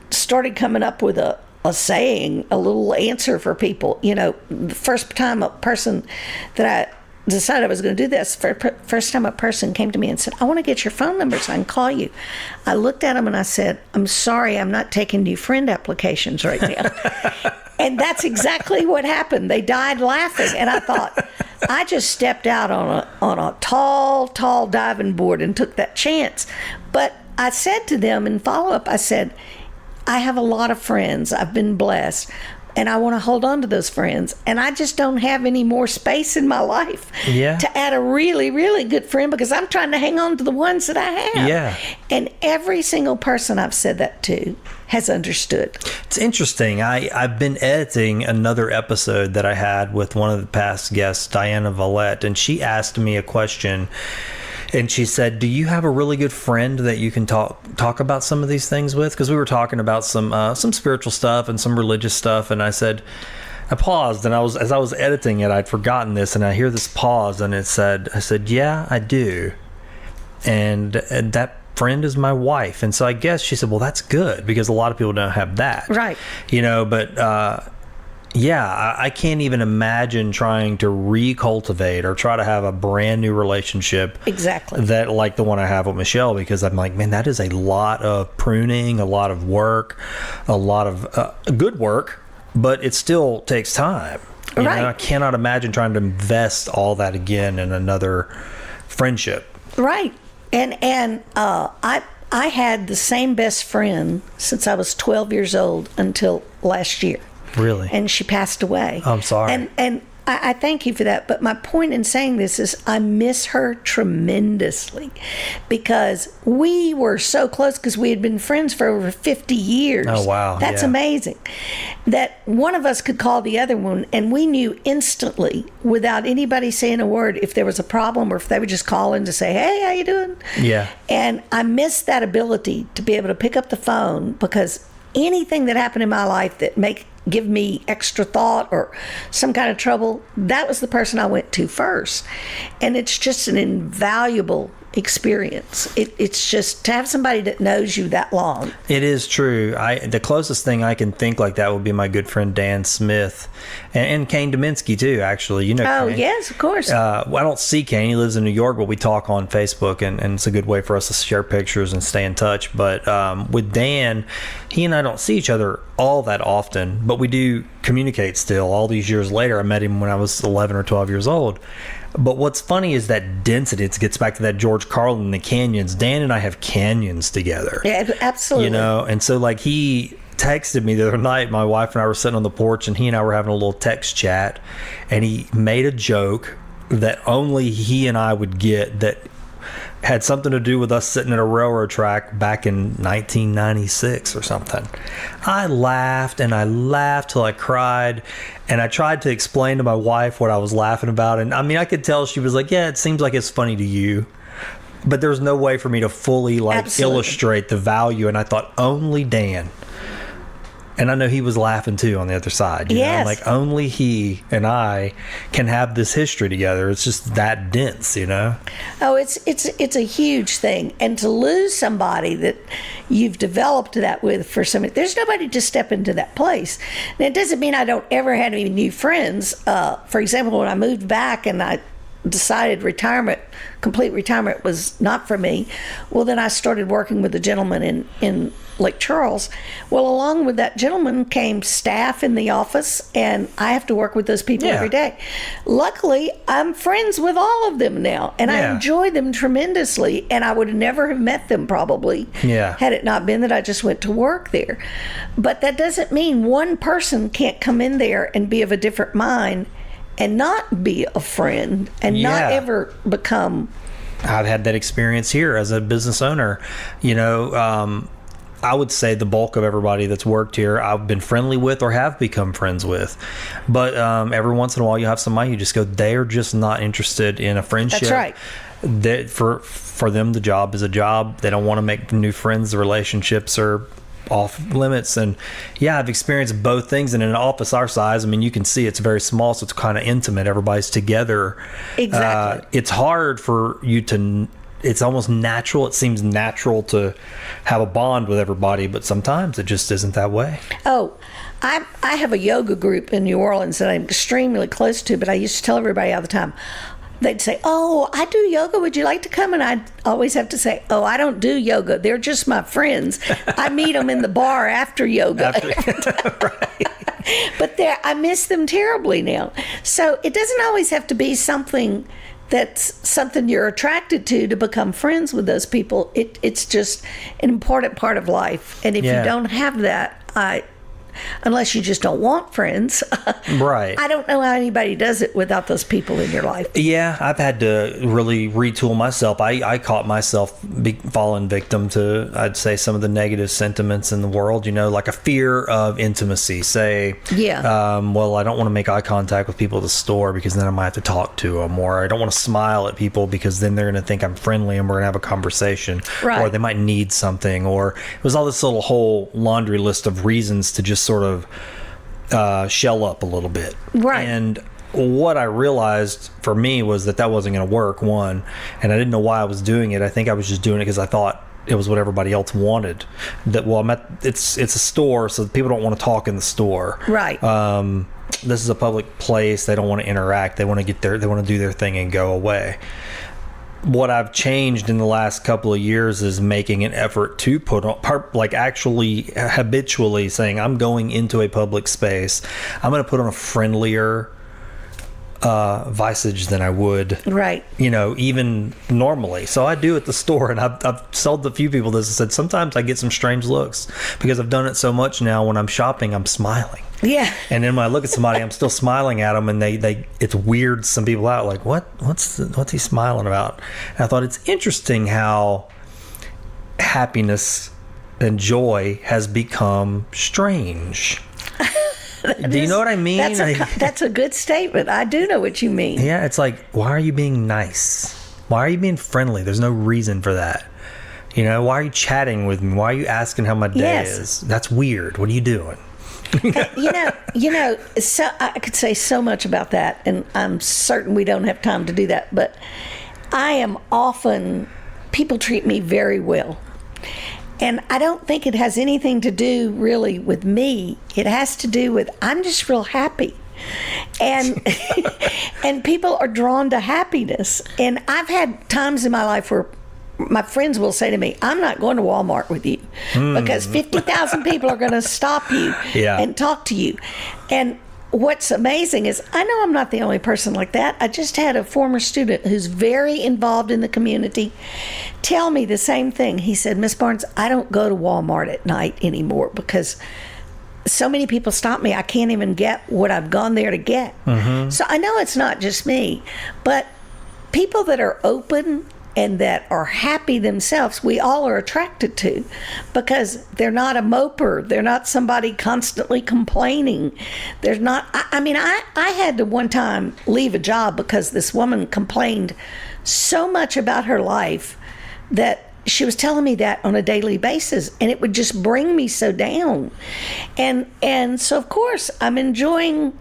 Speaker 3: started coming up with a saying, a little answer for people. The first time a person that I decided I was going to do this, first time a person came to me and said, I want to get your phone number so I can call you. I looked at him and I said, I'm sorry, I'm not taking new friend applications right now. And that's exactly what happened. They died laughing. And I thought, I just stepped out on a tall diving board and took that chance. But I said to them in follow-up, I said, I have a lot of friends. I've been blessed. and I want to hold on to those friends. And I just don't have any more space in my life to add a really, really good friend, because I'm trying to hang on to the ones that I have.
Speaker 1: Yeah.
Speaker 3: And every single person I've said that to has understood.
Speaker 1: It's interesting. I've been editing another episode that I had with one of the past guests, Diana Valette, and she asked me a question. And she said, do you have a really good friend that you can talk about some of these things with? Because we were talking about some spiritual stuff and some religious stuff. And I said, I paused, and as I was editing it, I'd forgotten this, and I hear this pause, and I said, yeah, I do. And that friend is my wife. And so I guess she said, well, that's good, because a lot of people don't have that.
Speaker 3: Right.
Speaker 1: But yeah, I can't even imagine trying to recultivate or try to have a brand new relationship.
Speaker 3: Exactly.
Speaker 1: That like the one I have with Michelle, because I'm like, man, that is a lot of pruning, a lot of work, a lot of good work, but it still takes time. You know, I cannot imagine trying to invest all that again in another friendship.
Speaker 3: Right. And I had the same best friend since I was 12 years old until last year.
Speaker 1: Really?
Speaker 3: And she passed away.
Speaker 1: I'm sorry.
Speaker 3: And I thank you for that. But my point in saying this is I miss her tremendously, because we were so close, because we had been friends for over 50 years.
Speaker 1: Oh, wow.
Speaker 3: That's amazing. That one of us could call the other one, and we knew instantly, without anybody saying a word, if there was a problem, or if they would just call in to say, hey, how you doing?
Speaker 1: Yeah.
Speaker 3: And I miss that ability to be able to pick up the phone, because anything that happened in my life that give me extra thought or some kind of trouble, that was the person I went to first. And it's just an invaluable experience. It's just to have somebody that knows you that long. It
Speaker 1: is true. The closest thing I can think like that would be my good friend Dan Smith and Kane Dominski too, actually. You know
Speaker 3: Oh,
Speaker 1: Kane.
Speaker 3: yes, of course.
Speaker 1: I don't see Kane. He lives in New York, but we talk on Facebook, and it's a good way for us to share pictures and stay in touch. But with Dan, he and I don't see each other all that often, but we do communicate still. All these years later, I met him when I was 11 or 12 years old. But what's funny is that density. It gets back to that George Carlin and the canyons. Dan and I have canyons together.
Speaker 3: Yeah, absolutely.
Speaker 1: You know, and so like he texted me the other night. My wife and I were sitting on the porch, and he and I were having a little text chat, and he made a joke that only he and I would get, that had something to do with us sitting at a railroad track back in 1996 or something. I laughed and I laughed till I cried, and I tried to explain to my wife what I was laughing about. And I mean, I could tell she was like, yeah, it seems like it's funny to you, but there's no way for me to fully illustrate the value. And I thought, only Dan. And I know he was laughing too on the other side. You know? Like only he and I can have this history together. It's just that dense, you know?
Speaker 3: Oh, it's a huge thing. And to lose somebody that you've developed that with for some, there's nobody to step into that place. Now, it doesn't mean I don't ever have any new friends. For example, when I moved back and I decided complete retirement was not for me, well, then I started working with a gentleman in Lake Charles. Well, along with that gentleman came staff in the office, and I have to work with those people every day. Luckily, I'm friends with all of them now, and I enjoy them tremendously, and I would never have met them probably had it not been that I just went to work there. But that doesn't mean one person can't come in there and be of a different mind and not be a friend and not ever become.
Speaker 1: I've had that experience here as a business owner. You know, I would say the bulk of everybody that's worked here I've been friendly with or have become friends with. But every once in a while you have somebody you just go, they're just not interested in a friendship.
Speaker 3: That's right.
Speaker 1: That for them, the job is a job. They don't want to make new friends. The relationships are off limits. And I've experienced both things. And in an office our size, I mean, you can see it's very small, so it's kind of intimate. Everybody's together.
Speaker 3: Exactly.
Speaker 1: It's hard for you to, it's almost natural. It seems natural to have a bond with everybody, but sometimes it just isn't that way.
Speaker 3: Oh, I have a yoga group in New Orleans that I'm extremely close to, but I used to tell everybody all the time. They'd say, oh, I do yoga. Would you like to come? And I'd always have to say, oh, I don't do yoga. They're just my friends. I meet them in the bar after yoga.
Speaker 1: Right.
Speaker 3: But I miss them terribly now. So it doesn't always have to be something that's something you're attracted to become friends with those people. It's just an important part of life. And if you don't have that, unless you just don't want friends.
Speaker 1: Right.
Speaker 3: I don't know how anybody does it without those people in your life.
Speaker 1: Yeah, I've had to really retool myself. I caught myself falling victim to, I'd say, some of the negative sentiments in the world, like a fear of intimacy. Say, well, I don't want to make eye contact with people at the store because then I might have to talk to them, or I don't want to smile at people because then they're going to think I'm friendly and we're going to have a conversation, or they might need something, or it was all this little whole laundry list of reasons to just sort of shell up a little bit.
Speaker 3: Right.
Speaker 1: And what I realized for me was that wasn't going to work, one, and I didn't know why I was doing it. I think I was just doing it because I thought it was what everybody else wanted. It's a store, so people don't want to talk in the store.
Speaker 3: Right.
Speaker 1: This is a public place. They don't want to interact. They want to do their thing and go away. What I've changed in the last couple of years is making an effort to put on, actually habitually saying, I'm going into a public space. I'm going to put on a friendlier visage than I would,
Speaker 3: right?
Speaker 1: Even normally. So I do at the store, and I've told a few people this. I said sometimes I get some strange looks because I've done it so much now. When I'm shopping, I'm smiling.
Speaker 3: Yeah.
Speaker 1: And then when I look at somebody, I'm still smiling at them, and it's weird. Some people out like, what's he smiling about? And I thought it's interesting how happiness and joy has become strange. Do you know what I mean?
Speaker 3: That's a good statement. I do know what you mean.
Speaker 1: Yeah, it's like, why are you being nice? Why are you being friendly? There's no reason for that. Why are you chatting with me? Why are you asking how my day is? That's weird. What are you doing?
Speaker 3: So I could say so much about that, and I'm certain we don't have time to do that, but people treat me very well. And I don't think it has anything to do really with me. It has to do with I'm just real happy. And and people are drawn to happiness. And I've had times in my life where my friends will say to me, I'm not going to Walmart with you because 50,000 people are going to stop you and talk to you. And what's amazing is I know I'm not the only person like that. I just had a former student who's very involved in the community tell me the same thing. He said, Miss Barnes, I don't go to Walmart at night anymore because so many people stop me. I can't even get what I've gone there to get. Mm-hmm. So I know it's not just me, but people that are open and that are happy themselves, we all are attracted to because they're not a moper. They're not somebody constantly complaining. There's not, I had to one time leave a job because this woman complained so much about her life that she was telling me that on a daily basis, and it would just bring me so down. And so, of course, I'm enjoying,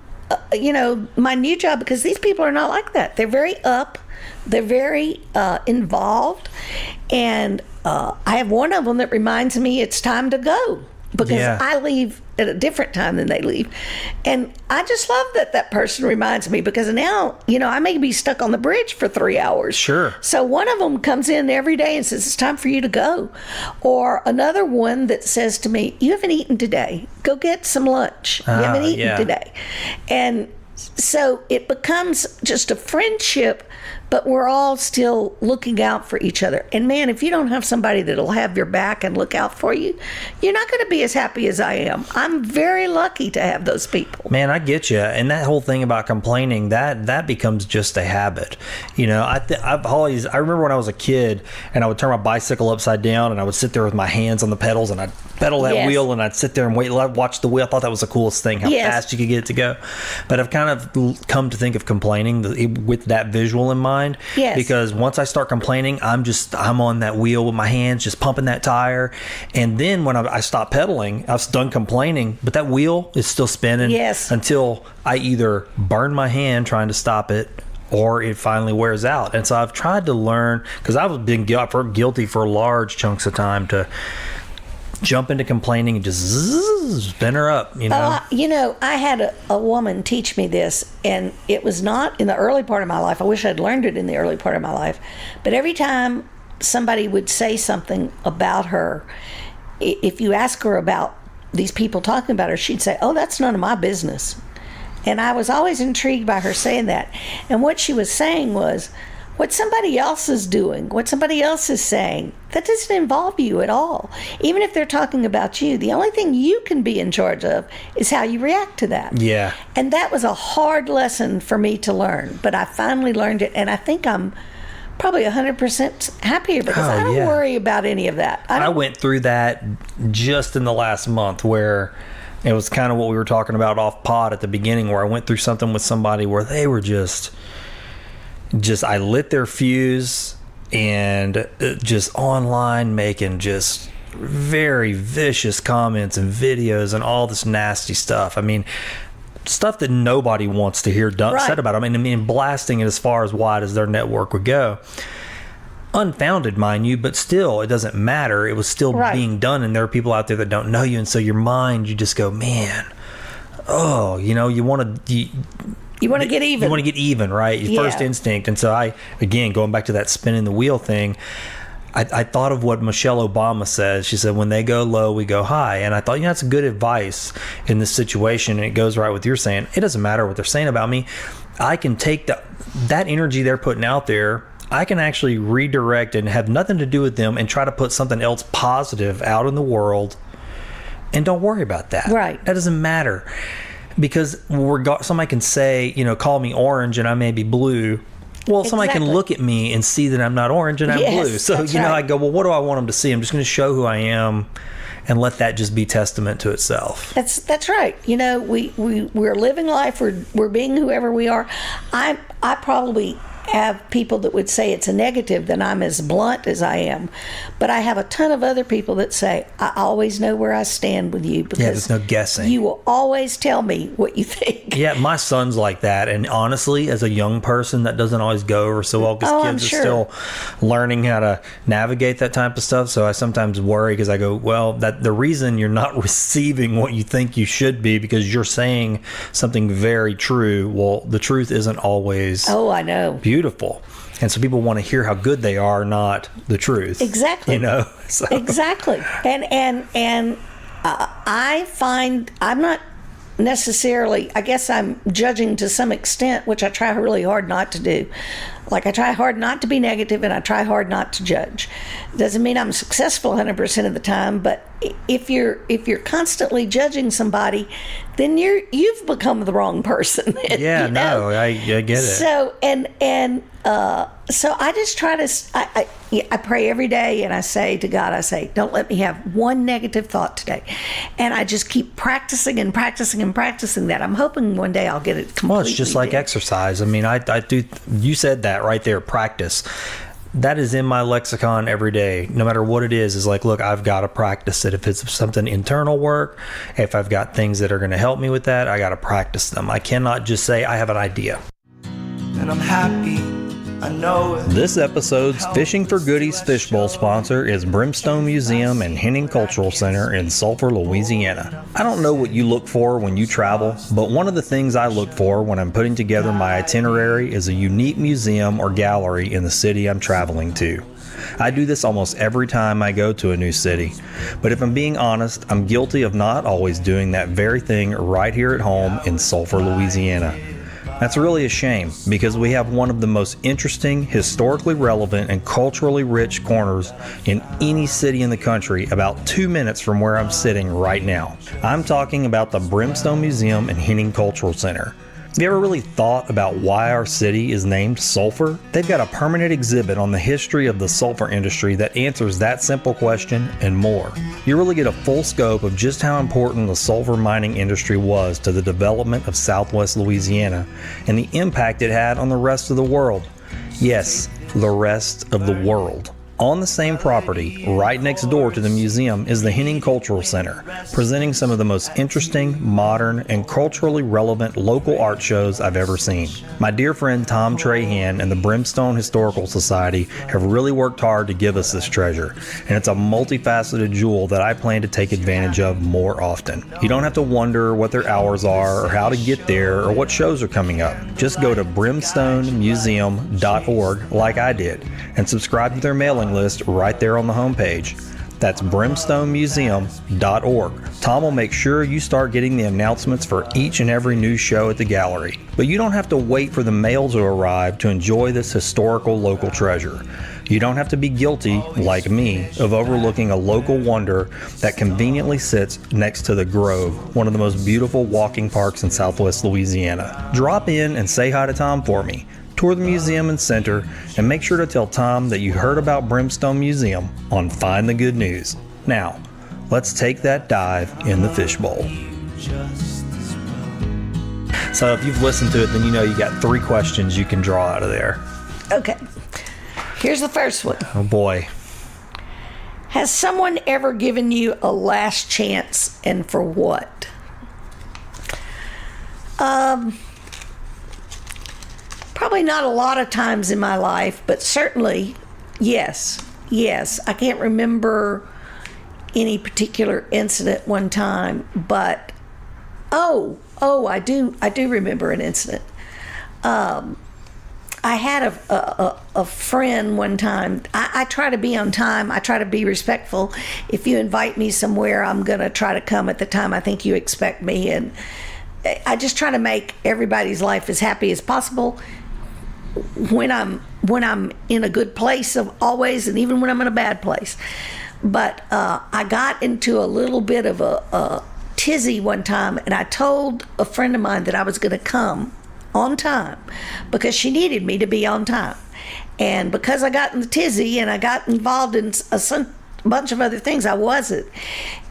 Speaker 3: my new job because these people are not like that. They're very up. They're very involved, and I have one of them that reminds me it's time to go because I leave at a different time than they leave. And I just love that person reminds me because now, I may be stuck on the bridge for 3 hours.
Speaker 1: Sure.
Speaker 3: So one of them comes in every day and says, it's time for you to go. Or another one that says to me, you haven't eaten today. Go get some lunch. You haven't eaten today. And so it becomes just a friendship, but we're all still looking out for each other. And man, if you don't have somebody that'll have your back and look out for you, you're not going to be as happy as I am. I'm very lucky to have those people.
Speaker 1: Man, I get you. And that whole thing about complaining, that becomes just a habit. I remember when I was a kid and I would turn my bicycle upside down and I would sit there with my hands on the pedals and I'd pedal that wheel and I'd sit there and watch the wheel. I thought that was the coolest thing, how fast you could get it to go. But I've kind of come to think of complaining with that visual in mind.
Speaker 3: Yes.
Speaker 1: Because once I start complaining, I'm on that wheel with my hands, just pumping that tire. And then when I stop pedaling, I was done complaining, but that wheel is still spinning until I either burn my hand trying to stop it or it finally wears out. And so I've tried to learn, because I've been guilty for large chunks of time to jump into complaining and just spin her up,
Speaker 3: I had a woman teach me this, and it was not in the early part of my life. I wish I'd learned it in the early part of my life. But every time somebody would say something about her, if you ask her about these people talking about her, she'd say, oh, that's none of my business. And I was always intrigued by her saying that. And what she was saying was, what somebody else is doing, what somebody else is saying, that doesn't involve you at all. Even if they're talking about you, the only thing you can be in charge of is how you react to that.
Speaker 1: Yeah.
Speaker 3: And that was a hard lesson for me to learn, but I finally learned it, and I think I'm probably 100% happier because I don't worry about any of that.
Speaker 1: I went through that just in the last month, where it was kind of what we were talking about off pod at the beginning, where I went through something with somebody where they were just I lit their fuse, and just online making just very vicious comments and videos and all this nasty stuff. I mean, stuff that nobody wants to hear said about them. I mean, blasting it as far as wide as their network would go. Unfounded, mind you, but still, it doesn't matter. It was still being done, and there are people out there that don't know you, and so your mind, you just go, man, you want to...
Speaker 3: You want to get even.
Speaker 1: You want to get even, right? Your first instinct. And so again, going back to that spinning the wheel thing, I thought of what Michelle Obama says. She said, when they go low, we go high. And I thought, that's good advice in this situation. And it goes right with your saying. It doesn't matter what they're saying about me. I can take that energy they're putting out there. I can actually redirect and have nothing to do with them and try to put something else positive out in the world. And don't worry about that.
Speaker 3: Right.
Speaker 1: That doesn't matter. Because somebody can say, call me orange and I may be blue. Well, somebody can look at me and see that I'm not orange and I'm blue. So, I go, well, what do I want them to see? I'm just going to show who I am and let that just be testament to itself.
Speaker 3: That's right. We're living life. We're being whoever we are. I probably have people that would say it's a negative that I'm as blunt as I am, but I have a ton of other people that say I always know where I stand with you because
Speaker 1: there's no guessing.
Speaker 3: You will always tell me what you think.
Speaker 1: Yeah, my son's like that, and honestly, as a young person, that doesn't always go over so well because kids are still learning how to navigate that type of stuff. So I sometimes worry because I go, well, the reason you're not receiving what you think you should be because you're saying something very true. Well, the truth isn't always.
Speaker 3: Oh, I know.
Speaker 1: Beautiful. And so people want to hear how good they are, not the truth.
Speaker 3: Exactly.
Speaker 1: So.
Speaker 3: Exactly. And I find I'm not necessarily, I guess I'm judging to some extent, which I try really hard not to do. Like I try hard not to be negative and I try hard not to judge. Doesn't mean I'm successful 100% of the time, but if you're constantly judging somebody, then you've become the wrong person.
Speaker 1: Yeah, no, I get it.
Speaker 3: So so I just try to I pray every day and I say to God, don't let me have one negative thought today, and I just keep practicing and practicing and practicing that. I'm hoping one day I'll get it completely.
Speaker 1: Well, it's just like exercise. I mean, I do. You said that right there, practice. That is in my lexicon every day, no matter what it is like, look, I've got to practice it. If it's something internal work, if I've got things that are going to help me with that, I got to practice them. I cannot just say I have an idea.
Speaker 2: And I'm happy, I know it.
Speaker 1: This episode's Fishing for Goodies Fishbowl sponsor is Brimstone Museum and Henning Cultural Center in Sulphur, Louisiana. I don't know what you look for when you travel, but one of the things I look for when I'm putting together my itinerary is a unique museum or gallery in the city I'm traveling to. I do this almost every time I go to a new city, but if I'm being honest, I'm guilty of not always doing that very thing right here at home in Sulphur, Louisiana. That's really a shame because we have one of the most interesting, historically relevant, and culturally rich corners in any city in the country about 2 minutes from where I'm sitting right now. I'm talking about the Brimstone Museum and Henning Cultural Center. Have you ever really thought about why our city is named Sulphur? They've got a permanent exhibit on the history of the sulphur industry that answers that simple question and more. You really get a full scope of just how important the sulphur mining industry was to the development of Southwest Louisiana and the impact it had on the rest of the world. Yes, the rest of the world. On the same property, right next door to the museum, is the Henning Cultural Center, presenting some of the most interesting, modern, and culturally relevant local art shows I've ever seen. My dear friend Tom Trahan and the Brimstone Historical Society have really worked hard to give us this treasure, and it's a multifaceted jewel that I plan to take advantage of more often. You don't have to wonder what their hours are, or how to get there, or what shows are coming up. Just go to brimstonemuseum.org like I did, and subscribe to their mailing list right there on the homepage. That's brimstonemuseum.org. Tom will make sure you start getting the announcements for each and every new show at the gallery. But you don't have to wait for the mail to arrive to enjoy this historical local treasure. You don't have to be guilty, like me, of overlooking a local wonder that conveniently sits next to the Grove, one of the most beautiful walking parks in Southwest Louisiana. Drop in and say hi to Tom for me. Tour the museum and center, and make sure to tell Tom that you heard about Brimstone Museum on Find the Good News. Now, let's take that dive in the fishbowl. So if you've listened to it, then you know you got 3 questions you can draw out of there.
Speaker 3: Okay. Here's the first one.
Speaker 1: Oh boy.
Speaker 3: Has someone ever given you a last chance, and for what? Probably not a lot of times in my life, but certainly, yes. I can't remember any particular incident one time, but I do remember an incident. I had a friend one time. I try to be on time. I try to be respectful. If you invite me somewhere, I'm going to try to come at the time I think you expect me, and I just try to make everybody's life as happy as possible. When I'm in a good place, of always, and even when I'm in a bad place. But I got into a little bit of a tizzy one time, and I told a friend of mine that I was going to come on time because she needed me to be on time. And because I got in the tizzy and I got involved in a bunch of other things, I wasn't.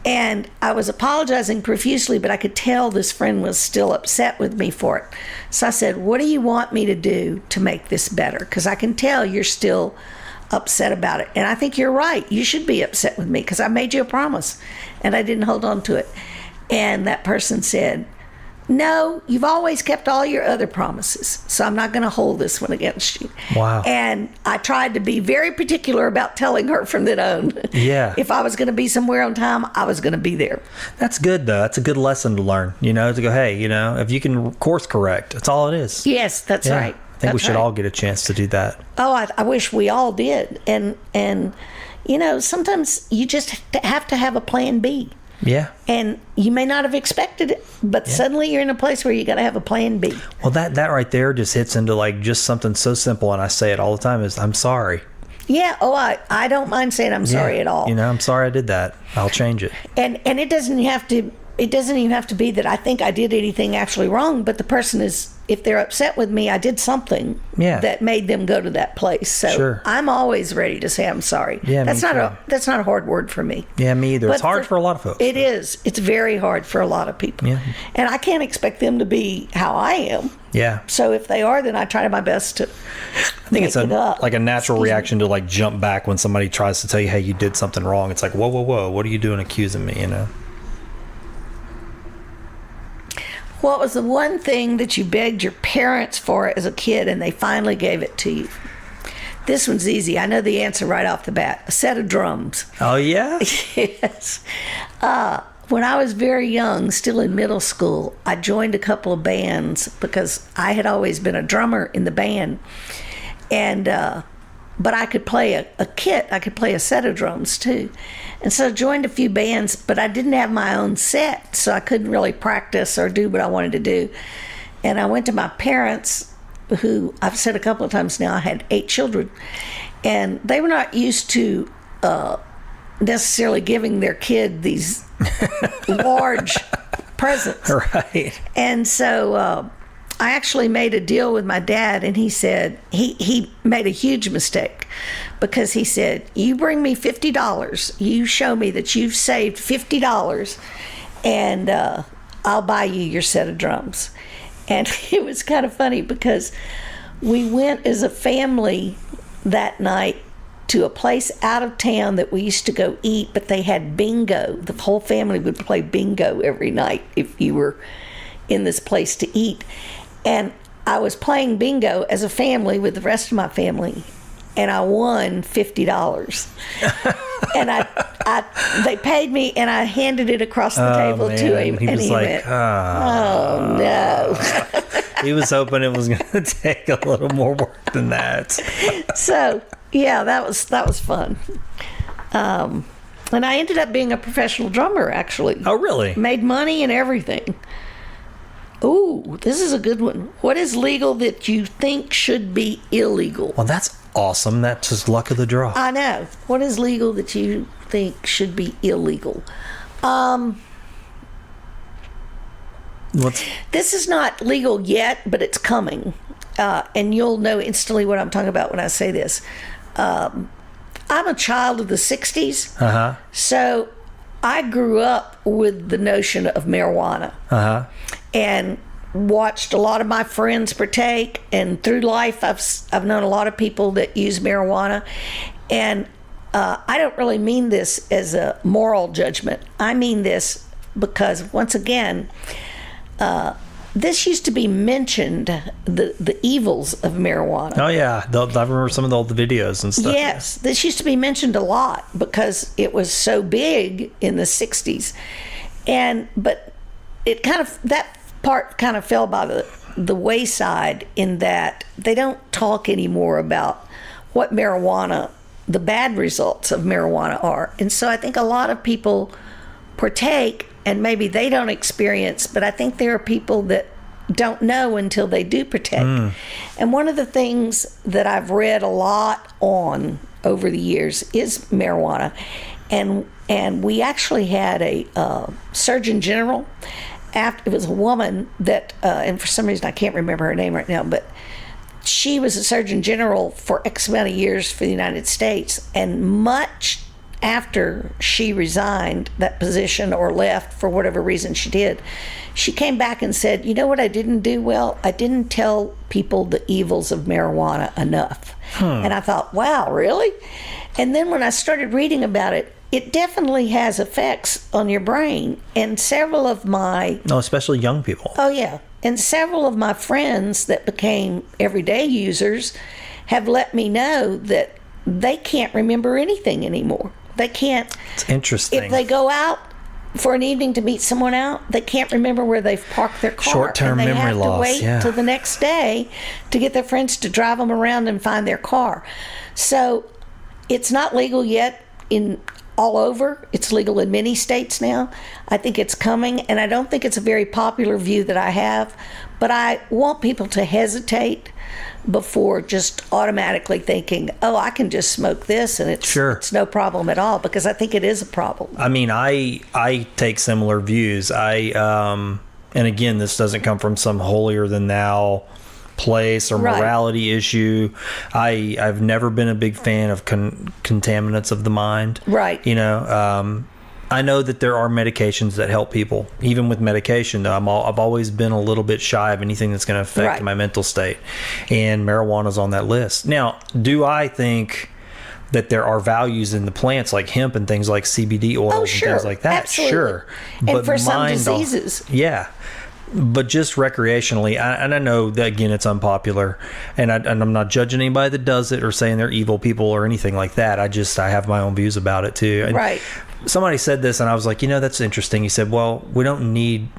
Speaker 3: And I was apologizing profusely, but I could tell this friend was still upset with me for it. So I said, what do you want me to do to make this better? Because I can tell you're still upset about it. And I think you're right. You should be upset with me because I made you a promise and I didn't hold on to it. And that person said, no, you've always kept all your other promises, so I'm not going to hold this one against you.
Speaker 1: Wow.
Speaker 3: And I tried to be very particular about telling her from then on.
Speaker 1: Yeah.
Speaker 3: If I was going to be somewhere on time, I was going to be there.
Speaker 1: That's good, though. That's a good lesson to learn, to go, hey, if you can course correct, that's all it is.
Speaker 3: Yes, that's right.
Speaker 1: I think we should all get a chance to do that.
Speaker 3: Oh, I wish we all did. And sometimes you just have to have a plan B.
Speaker 1: Yeah.
Speaker 3: And you may not have expected it, but suddenly you're in a place where you got to have a plan B.
Speaker 1: Well, that right there just hits into like just something so simple, and I say it all the time, is I'm sorry.
Speaker 3: Yeah. Oh, I don't mind saying I'm sorry at all.
Speaker 1: I'm sorry I did that. I'll change it.
Speaker 3: And it doesn't have to. It doesn't even have to be that I think I did anything actually wrong, but the person is, if they're upset with me, I did something that made them go to that place. So I'm always ready to say I'm sorry.
Speaker 1: Yeah,
Speaker 3: that's not a hard word for me.
Speaker 1: Yeah, me either.
Speaker 3: But
Speaker 1: it's hard for a lot of folks.
Speaker 3: It is. It's very hard for a lot of people.
Speaker 1: Yeah.
Speaker 3: And I can't expect them to be how I am.
Speaker 1: Yeah.
Speaker 3: So if they are, then I try my best to
Speaker 1: I think it's like a natural reaction to like jump back when somebody tries to tell you, hey, you did something wrong. It's like, whoa, what are you doing accusing me,
Speaker 3: What was the one thing that you begged your parents for as a kid and they finally gave it to you? This one's easy. I know the answer right off the bat. A set of drums.
Speaker 1: Oh, yeah?
Speaker 3: Yes. When I was very young, still in middle school, I joined a couple of bands because I had always been a drummer in the band. And but I could play a kit. I could play a set of drums too. And so I joined a few bands, but I didn't have my own set, so I couldn't really practice or do what I wanted to do. And I went to my parents, who I've said a couple of times now, I had 8 children, and they were not used to necessarily giving their kid these large presents.
Speaker 1: Right.
Speaker 3: And so I actually made a deal with my dad, and he said, he made a huge mistake, because he said, you bring me $50, you show me that you've saved $50, and I'll buy you your set of drums. And it was kind of funny because we went as a family that night to a place out of town that we used to go eat, but they had bingo. The whole family would play bingo every night if you were in this place to eat. And I was playing bingo as a family with the rest of my family, and I won $50. And they paid me, and I handed it across the table to him, and he went, "Oh no!"
Speaker 1: He was hoping it was going to take a little more work than that.
Speaker 3: So yeah, that was fun. And I ended up being a professional drummer, actually.
Speaker 1: Oh, really?
Speaker 3: Made money and everything. Ooh, this is a good one. What is legal that you think should be illegal?
Speaker 1: Well, that's awesome. That's just luck of the draw.
Speaker 3: I know. What is legal that you think should be illegal? This is not legal yet, but it's coming. And you'll know instantly what I'm talking about when I say this. I'm a child of the 60s.
Speaker 1: Uh-huh.
Speaker 3: So I grew up with the notion of marijuana.
Speaker 1: Uh-huh.
Speaker 3: And watched a lot of my friends partake. And through life, I've known a lot of people that use marijuana. And I don't really mean this as a moral judgment. I mean this because, once again, this used to be mentioned, the evils of marijuana.
Speaker 1: Oh, yeah. I remember some of the old videos and stuff.
Speaker 3: Yes. This used to be mentioned a lot because it was so big in the 60s. But it that part kind of fell by the wayside in that they don't talk anymore about what marijuana, the bad results of marijuana are. And so I think a lot of people partake and maybe they don't experience, but I think there are people that don't know until they do partake. And one of the things that I've read a lot on over the years is marijuana. And we actually had a Surgeon General. It was a woman that, and for some reason I can't remember her name right now, but she was a Surgeon General for X amount of years for the United States. And much after she resigned that position or left for whatever reason she did, she came back and said, you know what I didn't do well? I didn't tell people the evils of marijuana enough. And I thought, wow, really? And then when I started reading about it, it definitely has effects on your brain. And several of my...
Speaker 1: No, especially young people.
Speaker 3: Oh, yeah. And several of my friends that became everyday users have let me know that they can't remember anything anymore. They can't...
Speaker 1: It's interesting.
Speaker 3: If they go out for an evening to meet someone out, they can't remember where they've parked their car.
Speaker 1: Short-term memory loss,
Speaker 3: and they have to wait till the next day to get their friends to drive them around and find their car. So it's not legal yet in all over. It's legal in many states now. I think it's coming, and I don't think it's a very popular view that I have, but I want people to hesitate before just automatically thinking, oh, I can just smoke this and it's no problem at all, because I think it is a problem.
Speaker 1: I mean, I take similar views. And again, this doesn't come from some holier than thou place or morality issue. I've never been a big fan of contaminants of the mind.
Speaker 3: Right.
Speaker 1: You know, I know that there are medications that help people. Even with medication, though, I've always been a little bit shy of anything that's going to affect my mental state. And marijuana's on that list. Now, do I think that there are values in the plants like hemp and things like CBD oils and things like that?
Speaker 3: Absolutely.
Speaker 1: Sure.
Speaker 3: And
Speaker 1: but
Speaker 3: for some diseases.
Speaker 1: Yeah. But just recreationally, and I know that, again, it's unpopular, and I'm not judging anybody that does it or saying they're evil people or anything like that. I have my own views about it too. And
Speaker 3: right.
Speaker 1: Somebody said this, and I was like, you know, that's interesting. He said, well, we can't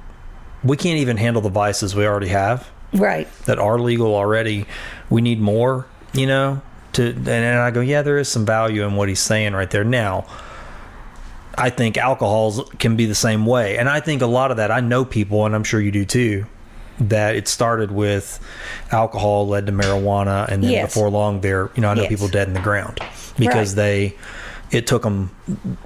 Speaker 1: even handle the vices we already have.
Speaker 3: Right. That
Speaker 1: are legal already. We need more, you know, and I go, yeah, there is some value in what he's saying right there. Now, I think alcohol can be the same way. And I think a lot of that, I know people, and I'm sure you do too, that it started with alcohol led to marijuana, and then before long I know people dead in the ground because it took them,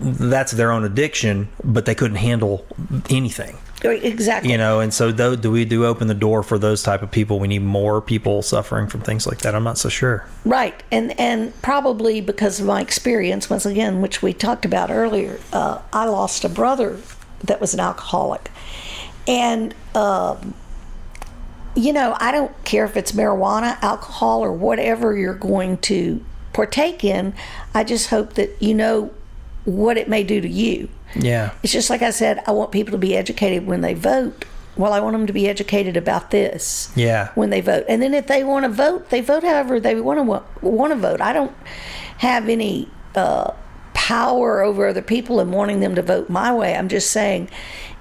Speaker 1: that's their own addiction, but they couldn't handle anything.
Speaker 3: Exactly.
Speaker 1: You know, and so do we open the door for those type of people? We need more people suffering from things like that. I'm not so sure.
Speaker 3: Right. And probably because of my experience, once again, which we talked about earlier, I lost a brother that was an alcoholic. And, you know, I don't care if it's marijuana, alcohol, or whatever you're going to partake in. I just hope that you know what it may do to you.
Speaker 1: Yeah.
Speaker 3: It's just like I said, I want people to be educated when they vote. Well, I want them to be educated about this when they vote. And then if they want to vote, they vote however they want to vote. I don't have any power over other people and wanting them to vote my way. I'm just saying,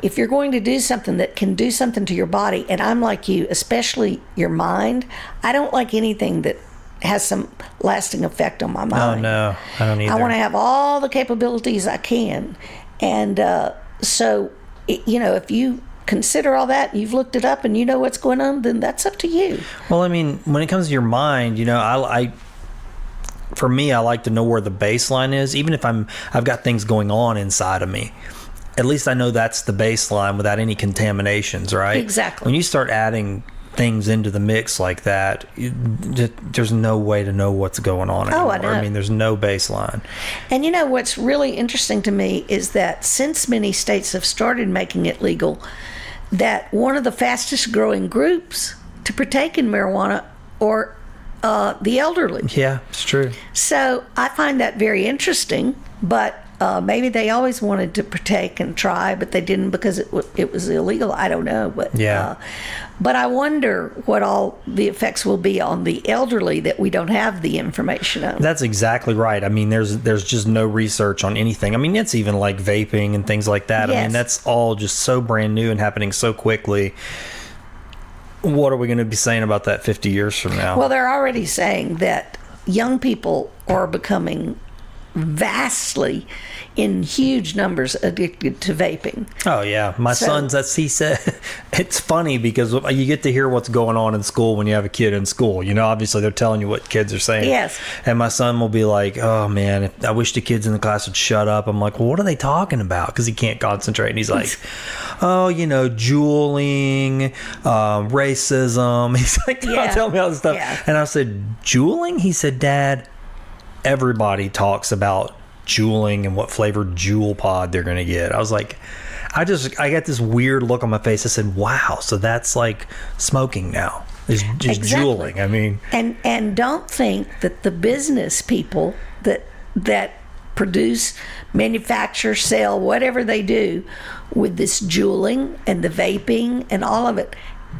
Speaker 3: if you're going to do something that can do something to your body, and I'm like you, especially your mind, I don't like anything that has some lasting effect on my
Speaker 1: Oh,
Speaker 3: mind.
Speaker 1: no. I don't either.
Speaker 3: I want to have all the capabilities I can. And so, if you consider all that, you've looked it up and you know what's going on, then that's up to you.
Speaker 1: Well, I mean, when it comes to your mind, for me, I like to know where the baseline is, even if I've got things going on inside of me. At least I know that's the baseline without any contaminations, right?
Speaker 3: Exactly.
Speaker 1: When you start adding things into the mix like that, there's no way to know what's going on anymore.
Speaker 3: I know.
Speaker 1: I mean, there's no baseline.
Speaker 3: And what's really interesting to me is that since many states have started making it legal, that one of the fastest growing groups to partake in marijuana are the elderly.
Speaker 1: Yeah, it's true.
Speaker 3: So I find that very interesting, but maybe they always wanted to partake and try, but they didn't because it was illegal. I don't know. But but I wonder what all the effects will be on the elderly that we don't have the information on.
Speaker 1: That's exactly right. I mean, there's just no research on anything. I mean, it's even like vaping and things like that.
Speaker 3: Yes.
Speaker 1: I mean, that's all just so brand new and happening so quickly. What are we going to be saying about that 50 years from now?
Speaker 3: Well, they're already saying that young people are becoming vastly, in huge numbers, addicted to vaping.
Speaker 1: Oh yeah, my son's. He said, it's funny because you get to hear what's going on in school when you have a kid in school. Obviously they're telling you what kids are saying.
Speaker 3: Yes. And
Speaker 1: my son will be like, "Oh man, I wish the kids in the class would shut up." I'm like, "Well, what are they talking about?" Because he can't concentrate. And he's like, "Oh, juuling, racism." He's like, "Tell me all this stuff."
Speaker 3: Yeah.
Speaker 1: And I said, "Juuling?" He said, "Dad, everybody talks about juuling and what flavored Juul pod they're going to get." I was like, I got this weird look on my face. I said, wow, so that's like smoking now. It's just
Speaker 3: Exactly.
Speaker 1: juuling. I mean,
Speaker 3: and don't think that the business people that produce, manufacture, sell, whatever they do with this juuling and the vaping and all of it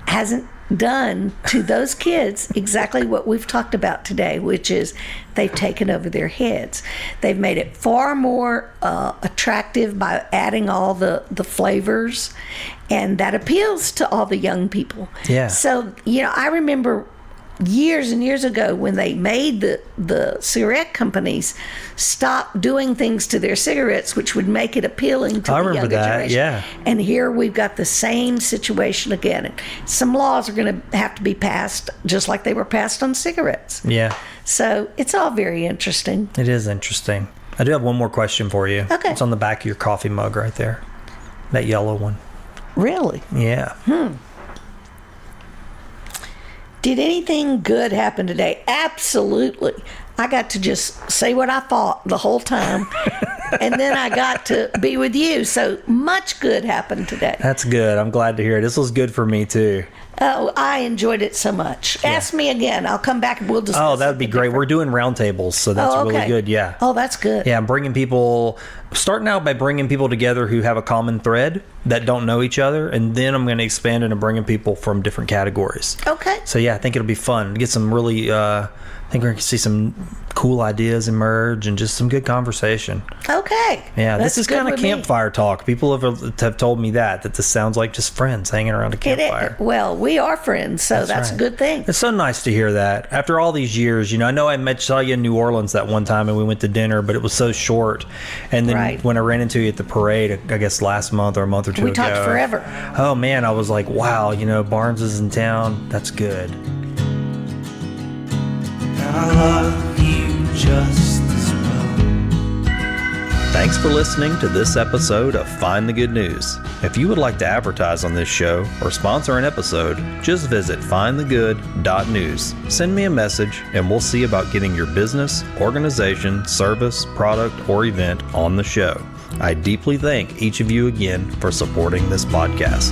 Speaker 3: hasn't done to those kids exactly what we've talked about today, which is they've taken over their heads. They've made it far more attractive by adding all the flavors, and that appeals to all the young people.
Speaker 1: Yeah.
Speaker 3: So, I remember years and years ago when they made the cigarette companies stop doing things to their cigarettes which would make it appealing to
Speaker 1: I
Speaker 3: the
Speaker 1: remember
Speaker 3: younger
Speaker 1: that,
Speaker 3: generation.
Speaker 1: yeah.
Speaker 3: And here we've got the same situation again. And some laws are going to have to be passed just like they were passed on cigarettes.
Speaker 1: yeah,
Speaker 3: So it's all very interesting.
Speaker 1: it is interesting. I do have one more question for you.
Speaker 3: Okay.
Speaker 1: It's on the back of your coffee mug right there. That yellow one.
Speaker 3: Really?
Speaker 1: Yeah.
Speaker 3: Did anything good happen today? Absolutely. I got to just say what I thought the whole time, and then I got to be with you. So much good happened today.
Speaker 1: That's good. I'm glad to hear it. This was good for me too.
Speaker 3: Oh, I enjoyed it so much. Ask me again. I'll come back and we'll discuss.
Speaker 1: Oh, that would be great. We're doing roundtables, so that's really good. Yeah.
Speaker 3: Oh, that's good.
Speaker 1: Yeah, I'm starting out by bringing people together who have a common thread that don't know each other, and then I'm going to expand into bringing people from different categories.
Speaker 3: Okay.
Speaker 1: So yeah, I think it'll be fun. Get some really, I think we're going to see some cool ideas emerge and just some good conversation.
Speaker 3: Okay.
Speaker 1: Yeah,
Speaker 3: That's
Speaker 1: this is
Speaker 3: good
Speaker 1: kind of
Speaker 3: with me.
Speaker 1: campfire talk. People have told me that this sounds like just friends hanging around a campfire.
Speaker 3: Well, we are friends, so that's a
Speaker 1: right.
Speaker 3: good thing.
Speaker 1: It's so nice to hear that. After all these years, I know I saw you in New Orleans that one time and we went to dinner, but it was so short. And then
Speaker 3: Right.
Speaker 1: when I ran into you at the parade, I guess last month or a month or two
Speaker 3: We
Speaker 1: ago.
Speaker 3: talked forever.
Speaker 1: Oh man, I was like, wow, Barnes is in town. That's good.
Speaker 2: And I love you just as well.
Speaker 1: Thanks for listening to this episode of Find the Good News. If you would like to advertise on this show or sponsor an episode, just visit findthegood.news. Send me a message and we'll see about getting your business, organization, service, product, or event on the show. I deeply thank each of you again for supporting this podcast.